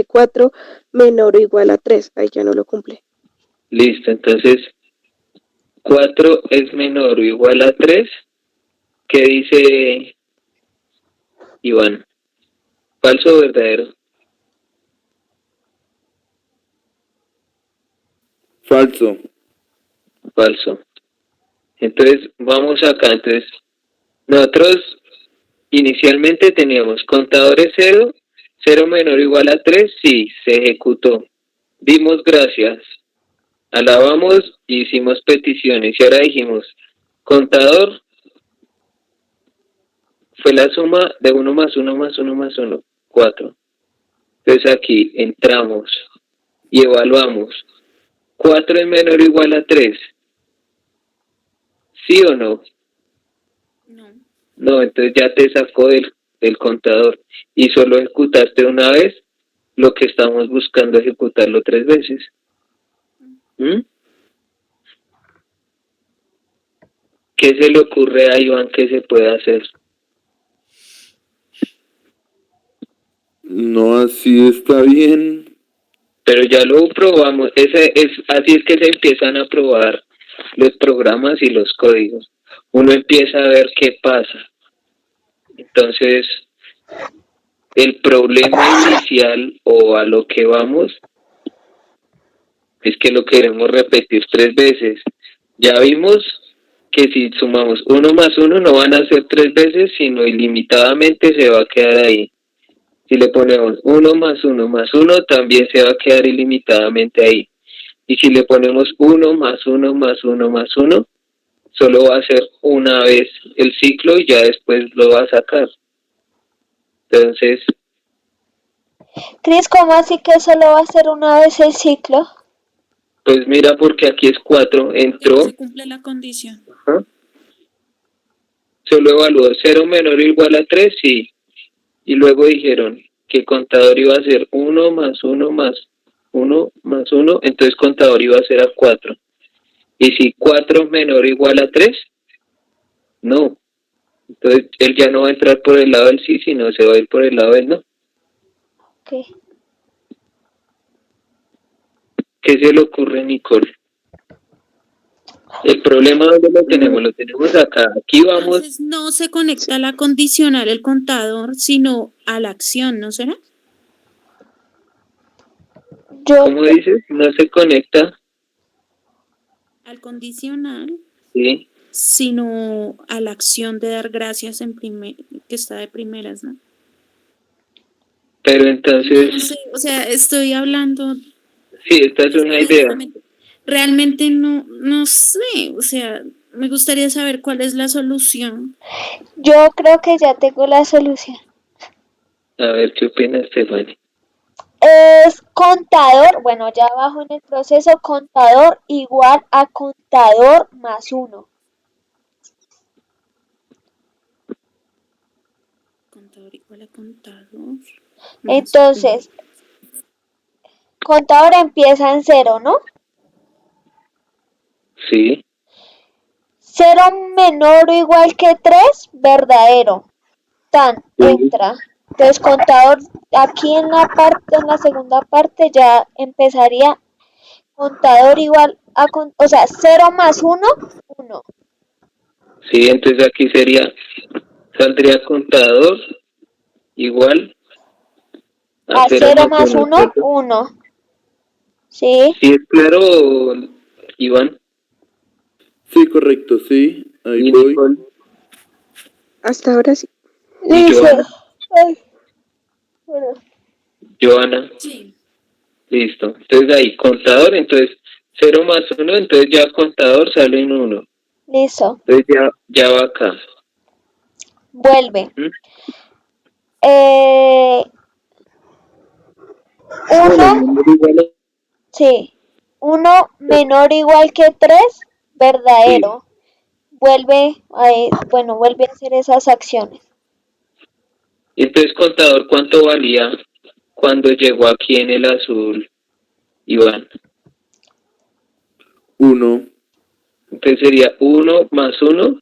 4 menor o igual a 3, ahí ya no lo cumple.
Listo, entonces 4 es menor o igual a 3. ¿Qué dice Iván? ¿Falso o verdadero?
Falso.
Falso. Entonces, vamos acá. Entonces, nosotros inicialmente teníamos contadores 0, 0 menor o igual a 3, sí, se ejecutó. Dimos gracias, alabamos y hicimos peticiones. Y ahora dijimos, contador fue la suma de 1 más 1 más 1 más 1, 4. Entonces aquí entramos y evaluamos. 4 es menor o igual a 3. ¿Sí o no?
No.
No, entonces ya te sacó del contador y solo ejecutaste una vez lo que estamos buscando ejecutarlo 3 veces. ¿Mm? ¿Qué se le ocurre a Iván que se puede hacer?
No, así está bien.
Pero ya lo probamos, así es que se empiezan a probar los programas y los códigos. Uno empieza a ver qué pasa. Entonces, el problema inicial o a lo que vamos es que lo queremos repetir 3 veces. Ya vimos que si sumamos 1 más 1 no van a ser 3 veces, sino ilimitadamente se va a quedar ahí. Si le ponemos 1 más 1 más 1, también se va a quedar ilimitadamente ahí. Y si le ponemos 1 más 1 más 1 más 1, solo va a ser una vez el ciclo y ya después lo va a sacar. Entonces,
Cris, ¿cómo así que solo va a ser una vez el ciclo?
pues mira, porque aquí es 4,
Que no
entró,
se cumple la condición.
ajá, solo evaluó 0 menor o igual a 3, sí. Y luego dijeron que contador iba a ser 1 más 1 más 1 más 1, entonces contador iba a ser a 4. Y si 4 menor o igual a 3, no. Entonces él ya no va a entrar por el lado del sí, sino se va a ir por el lado del no.
Ok.
¿Qué se le ocurre, Nicole? El problema donde lo tenemos acá. Aquí vamos.
Entonces no se conecta a la condicional el contador, sino a la acción, ¿no será?
Yo,
¿Cómo dices? No se conecta,
Al condicional,
sí.
sino a la acción de dar gracias que está de primeras, ¿no?
Pero
No
entonces,
sé, o sea, estoy hablando,
sí, esta es una idea.
realmente no sé, o sea, me gustaría saber cuál es la solución.
yo creo que ya tengo la solución.
A ver, ¿qué opinas, Stephanie?
Es contador, bueno, ya abajo en el proceso, contador igual a contador más 1.
Contador igual a contador. Más
Entonces, contador empieza en 0, ¿no?
Sí,
0 menor o igual que 3, verdadero. Tan, entra. Entonces, contador, aquí en la segunda parte ya empezaría contador igual a, o sea, 0 más 1, 1.
sí, entonces aquí saldría contador igual
A
a 0
0
más
más
1,
1,
¿cierto?
1. ¿Sí?
Sí, es claro, Iván.
Sí, correcto, sí. Ahí
Y
voy.
Nicole,
Hasta ahora sí.
y
Listo.
Joana.
Ay, bueno.
Joana,
Sí.
listo. Entonces ahí, contador, entonces 0 más 1, entonces ya contador sale en 1.
Listo.
Entonces ya va acá.
vuelve.
¿Mm?
Eh,
Bueno,
1,
menor o igual a...
sí, 1 menor o igual que 3,
Sí.
verdadero. Vuelve a hacer esas acciones.
Entonces, contador, ¿cuánto valía cuando llegó aquí en el azul, Iván?
1,
Entonces sería 1 más 1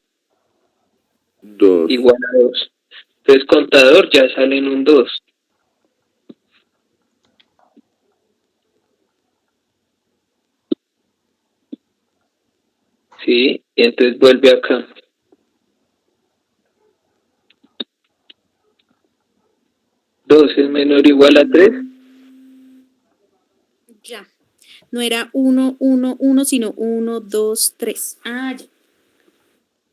2.
igual a 2. Entonces, contador, ya sale en un 2. ¿Sí? Y entonces vuelve acá. 2 es menor o igual a 3.
Ya. No era 1, 1, 1, sino 1, 2, 3. Ah, ya.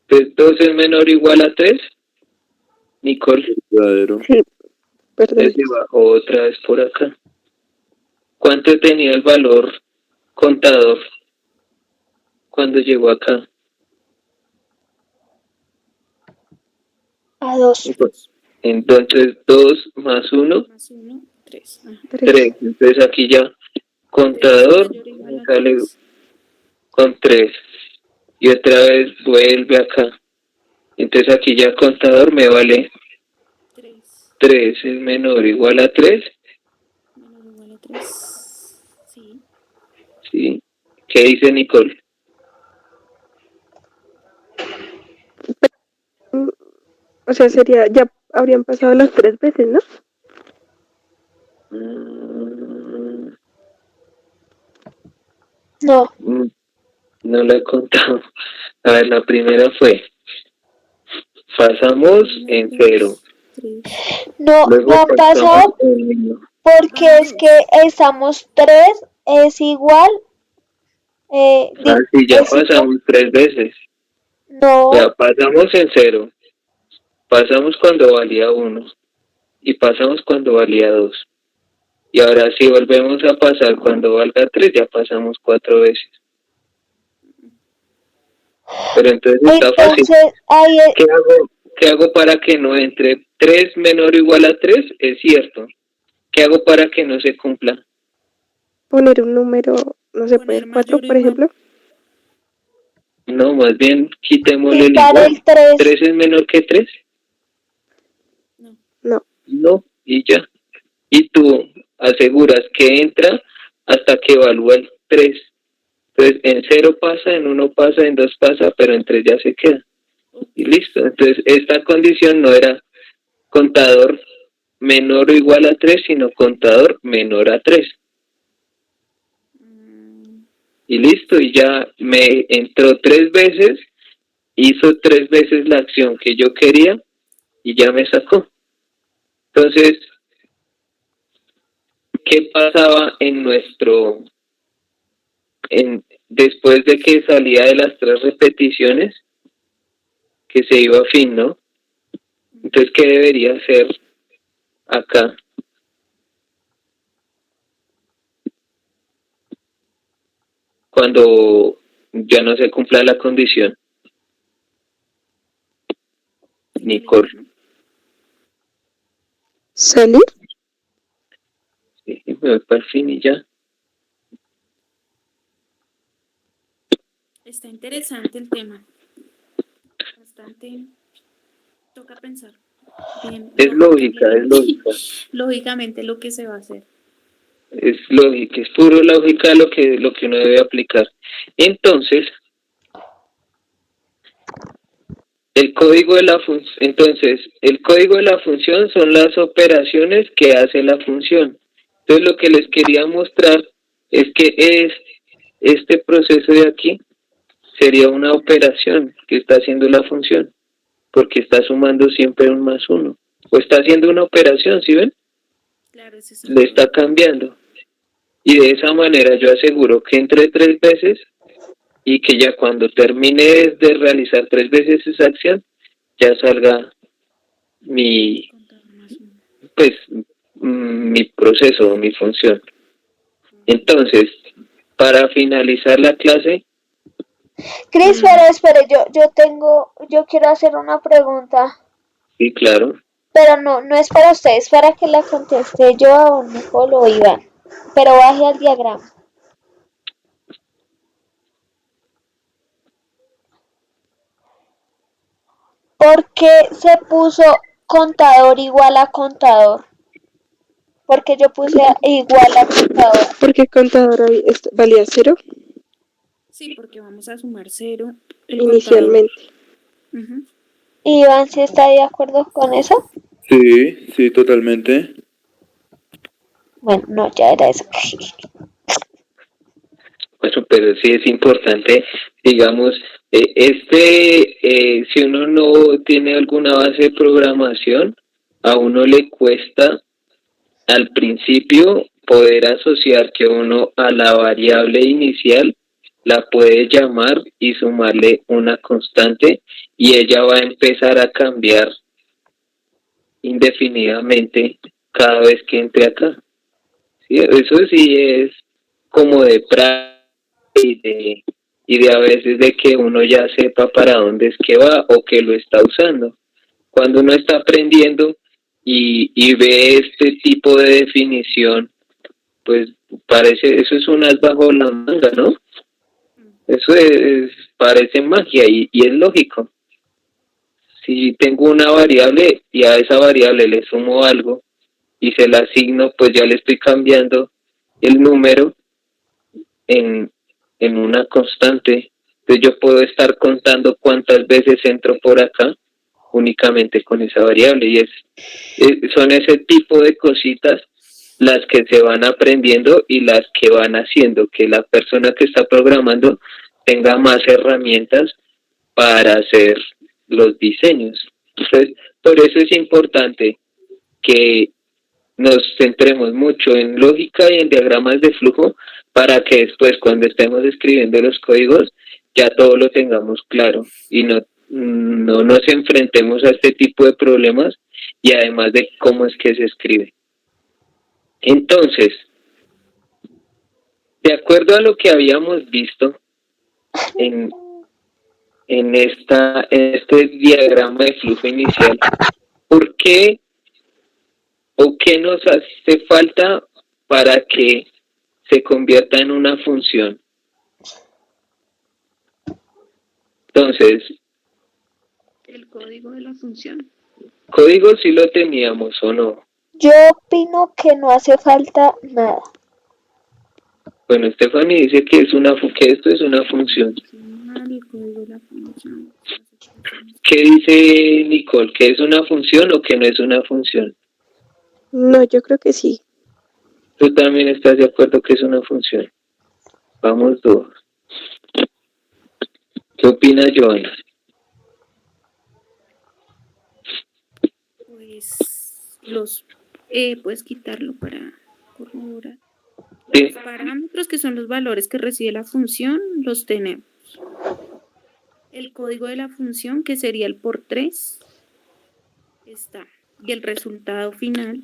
Entonces, 2 es menor o igual a 3. Nicole,
Verdadero.
Sí, perdón.
entonces va otra vez por acá. ¿Cuánto tenía el valor contador cuando llegó acá?
A 2.
Entonces 2 más 1,
Más 1, 3. Ajá.
3. Entonces aquí ya
3
contador
mayor o igual
me
a
sale
3.
con 3. Y otra vez vuelve acá. Entonces aquí ya contador me vale
3
3 es menor o igual a 3.
menor o igual a 3. Sí.
¿Sí? ¿Qué dice Nicole?
O sea, sería, ya habrían pasado las 3 veces, ¿no?
Mm,
No,
no la he contado. A ver, la primera fue, pasamos
1,
en 0.
2, 3.
no
Luego
han
pasamos
pasado
en 1.
porque
Van
es que
2.
estamos 3 es igual,
Ah, sí, ya
es igual,
pasamos 3 veces. Ya
no,
pasamos en 0. Pasamos cuando valía 1. Y pasamos cuando valía 2. Y ahora si volvemos a pasar cuando valga 3, ya pasamos 4 veces. Pero entonces está fácil.
entonces ahí
¿Qué hago para que no entre 3 menor o igual a 3? Es cierto. ¿Qué hago para que no se cumpla?
Poner un número, no sé,
Poner
poner 4,
mayor o
por
igual.
ejemplo.
No, más bien quitémosle el
quitar
igual.
el 3,
3 es menor que 3.
No.
No.
No, y ya. Y tú aseguras que entra hasta que evalúa el 3. Entonces en 0 pasa, en 1 pasa, en 2 pasa, pero en 3 ya se queda.
Ok.
Y listo. Entonces esta condición no era contador menor o igual a 3, sino contador menor a 3.
Mm,
Y listo, y ya me entró 3 veces, hizo 3 veces la acción que yo quería y ya me sacó. Entonces, ¿qué pasaba después de que salía de las 3 repeticiones? Que se iba a fin, ¿no? Entonces, ¿qué debería hacer acá? Cuando ya no se cumpla la condición. Nicole.
finalizar, ¿no?
¿Salir?
Sí, me voy para el fin y ya.
Está interesante el tema. Bastante. Toca pensar. Bien,
Es lógica, es lógica.
lógicamente lo que se va a hacer.
Es lógica, es puro lógica lo que uno debe aplicar. Entonces, el código de la función son las operaciones que hace la función. Entonces, lo que les quería mostrar es que este proceso de aquí sería una operación que está haciendo la función, porque está sumando siempre un más uno. O está haciendo una operación, ¿sí ven?
Claro, ese es
Le está cambiando. Y de esa manera yo aseguro que entre 3 veces y que ya cuando termine de realizar 3 veces esa acción, ya salga mi, pues, mi proceso, mi función. Entonces, para finalizar la clase,
Cris, espere, yo quiero hacer una pregunta.
Sí, claro.
Pero no es para ustedes, para que la conteste yo a un Nicole o Iván. Pero baje al diagrama. ¿Por qué se puso contador igual a contador? Porque yo puse igual a contador.
Porque contador valía 0
Sí, porque vamos a sumar 0 el contador.
inicialmente.
Ujú.
Iván, ¿sí está de acuerdo con eso?
Sí, totalmente.
Bueno, no, ya era eso.
Bueno, pero sí es importante, digamos, si uno no tiene alguna base de programación, a uno le cuesta al principio poder asociar que uno a la variable inicial la puede llamar y sumarle una constante y ella va a empezar a cambiar indefinidamente cada vez que entre acá. Sí, eso sí es como de práctica y de a veces de que uno ya sepa para dónde es que va o que lo está usando. Cuando uno está aprendiendo y ve este tipo de definición, pues parece, eso es un as bajo la manga, ¿no? Eso parece magia y es lógico. Si tengo una variable y a esa variable le sumo algo y se la asigno, pues ya le estoy cambiando el número en, en una constante. Entonces yo puedo estar contando cuántas veces entro por acá únicamente con esa variable y son ese tipo de cositas las que se van aprendiendo y las que van haciendo que la persona que está programando tenga más herramientas para hacer los diseños. Entonces, por eso es importante que nos centremos mucho en lógica y en diagramas de flujo para que después cuando estemos escribiendo los códigos ya todo lo tengamos claro y no nos enfrentemos a este tipo de problemas y además de cómo es que se escribe. Entonces, de acuerdo a lo que habíamos visto en, en este diagrama de flujo inicial, ¿por qué o qué nos hace falta para que se convierta en una función? Entonces,
El código de la función.
código sí lo teníamos o no.
Yo opino que no hace falta nada.
Bueno, Stephanie dice que que esto es una función.
El código de la función.
¿Qué dice Nicole? ¿Que es una función o que no es una función?
No, yo creo que sí.
¿Tú también estás de acuerdo que es una función? Vamos dos. ¿Qué opina Joana?
Pues puedes quitarlo para corroborar.
Sí.
Los parámetros que son los valores que recibe la función los tenemos. El código de la función, que sería el por 3, está. Y el resultado final,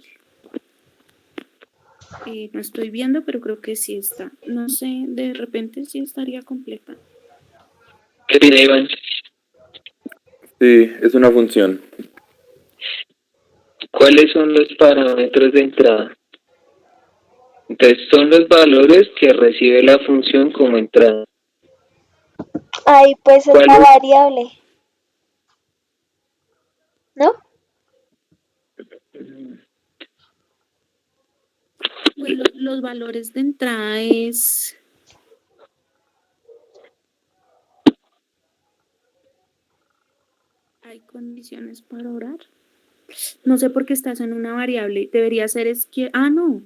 no estoy viendo, pero creo que sí está. No sé, de repente sí estaría completa.
¿Qué opina Iván?
Sí, es una función.
¿Cuáles son los parámetros de entrada? Entonces son los valores que recibe la función como entrada.
Ahí pues es la variable. ¿No?
Pues los valores de entrada es... Hay condiciones para orar. No sé por qué estás en una variable. Debería ser no.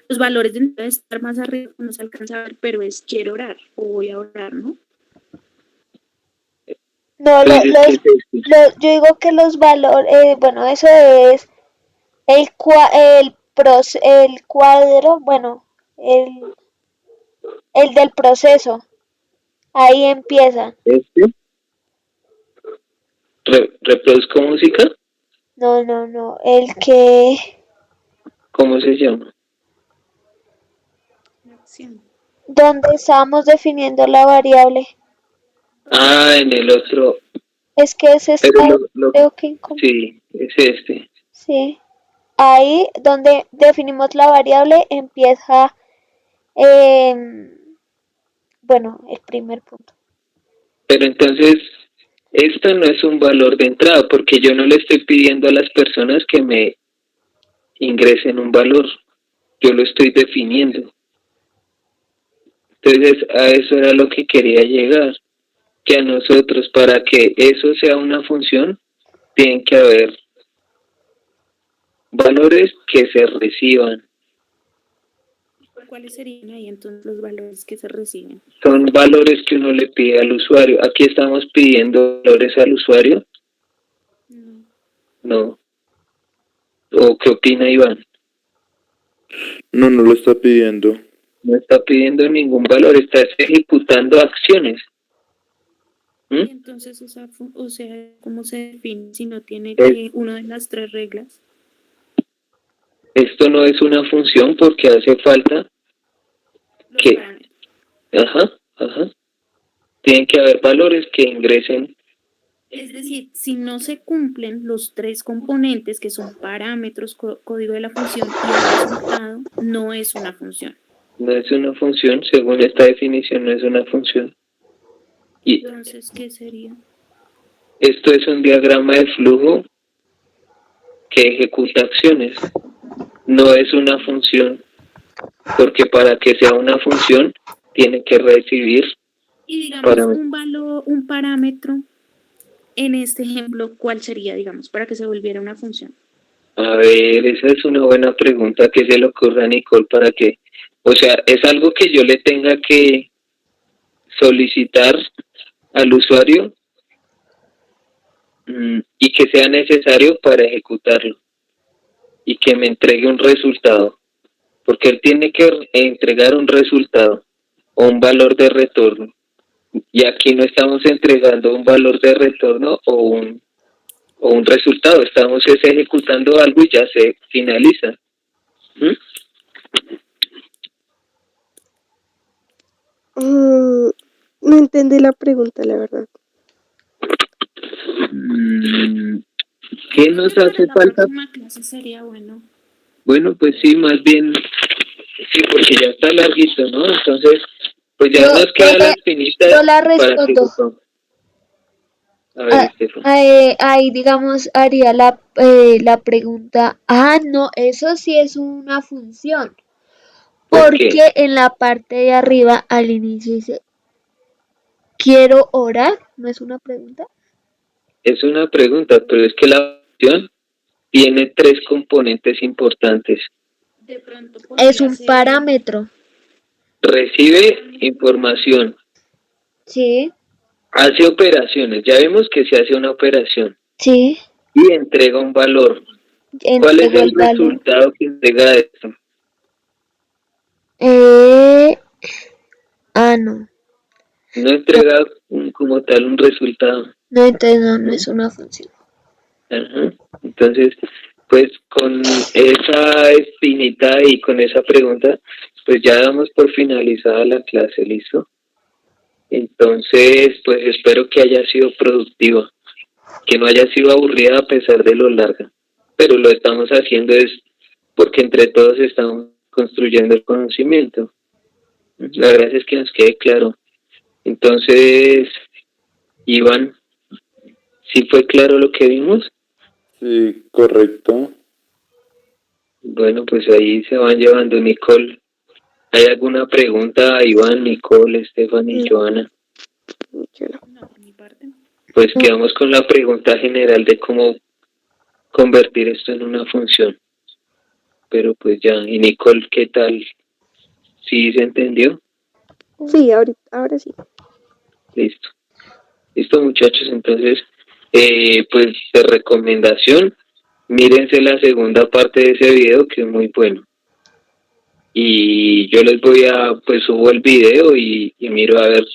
Los valores de entrada estar más arriba no se alcanza a ver, pero es quiero orar o voy a orar, ¿no?
No, yo digo que los valores, bueno, eso es el cuadro, bueno, el del proceso. Ahí empieza.
¿Reproduzco música?
No, el que...
¿Cómo se llama?
Acción.
Donde estamos definiendo la variable.
En el otro.
Es que ese
Pero
está, creo que
sí, es este.
sí. Ahí donde definimos la variable empieza, bueno, el primer punto.
Pero entonces, esto no es un valor de entrada, porque yo no le estoy pidiendo a las personas que me ingresen un valor, yo lo estoy definiendo. Entonces, a eso era lo que quería llegar, que a nosotros, para que eso sea una función, tienen que haber valores que se reciban.
¿Cuáles serían ahí entonces los valores que se reciben?
Son valores que uno le pide al usuario. Aquí estamos pidiendo valores al usuario.
No.
No. ¿O qué opina Iván?
No, no lo está pidiendo.
No está pidiendo ningún valor, está ejecutando acciones.
Y entonces, o sea, ¿cómo se define si no tiene
Es-
que una de las tres reglas?
Esto no es una función porque hace falta
Los
que,
parámetros.
ajá, tienen que haber valores que ingresen.
Es decir, si no se cumplen los tres componentes que son parámetros, código de la función y el resultado, no es una función.
No es una función, según esta definición, no es una función. Y
Entonces, ¿qué sería?
esto es un diagrama de flujo que ejecuta acciones. No es una función, porque para que sea una función, tiene que recibir
Y digamos,
parámetros.
un valor, un parámetro, en este ejemplo, ¿cuál sería, digamos, para que se volviera una función?
A ver, esa es una buena pregunta que se le ocurra a Nicole para que, o sea, es algo que yo le tenga que solicitar al usuario y que sea necesario para ejecutarlo y que me entregue un resultado, porque él tiene que entregar un resultado o un valor de retorno. Y aquí no estamos entregando un valor de retorno o un resultado, estamos ejecutando algo y ya se finaliza. ¿Mm?
No entendí la pregunta, la verdad.
¿Qué nos
Para
hace
la
falta?
próxima clase sería bueno.
Bueno, pues sí, más bien, sí, porque ya está larguito, ¿no? Entonces, pues ya nos queda la espinita
Yo la
para que
respondo.
sepamos. A ver, Estefan.
Ahí, digamos, haría la pregunta. Ah, no, eso sí es una función.
¿Por qué?
Porque en la parte de arriba al inicio dice, quiero orar. ¿No es una pregunta?
Es una pregunta, pero es que la función tiene tres componentes importantes.
De pronto
Es
podría
un
ser,
parámetro.
Recibe información,
Sí,
hace operaciones, ya vemos que se hace una operación
sí.
y entrega un valor. ¿Cuál es
Entrego
el
el valor.
resultado que entrega esto?
No.
No entrega como tal un resultado.
No, entonces no es una función.
Ajá. Entonces, pues con esa espinita y con esa pregunta, pues ya damos por finalizada la clase, ¿listo? Entonces, pues espero que haya sido productiva, que no haya sido aburrida a pesar de lo larga, pero lo estamos haciendo es porque entre todos estamos construyendo el conocimiento. La gracia es que nos quede claro. Entonces, Iván, ¿sí fue claro lo que vimos?
Sí, correcto.
Bueno, pues ahí se van llevando. Nicole, ¿hay alguna pregunta, Iván, Nicole, Estefan y
No,
Joana?
yo no.
no, por mi parte.
Pues quedamos con la pregunta general de cómo convertir esto en una función. Pero pues ya, y Nicole, ¿qué tal? ¿Sí se entendió?
Sí, ahora sí.
Listo. Listo, muchachos, entonces, pues de recomendación, mírense la segunda parte de ese video que es muy bueno. Y yo les voy pues subo el video y miro a ver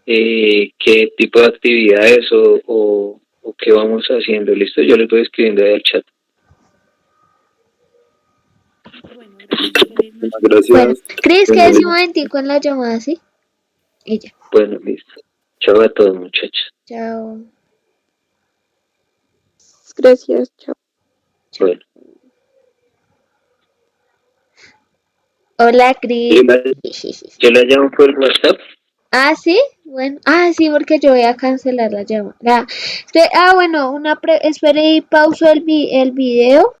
qué tipo de actividades o qué vamos haciendo. Listo, yo les voy escribiendo ahí al chat.
Bueno, gracias. Feliz noche.
Bueno,
Gracias.
¿crees que
Bueno,
hace un momentico en la llamada, sí? Y ya.
bueno, listo. Chao a todos, muchachos.
Chao.
Gracias, chao.
Bueno,
Hola, Cris.
yo la llamo por WhatsApp.
Ah, sí, bueno, sí, porque yo voy a cancelar la llamada. Bueno, espere y pauso el video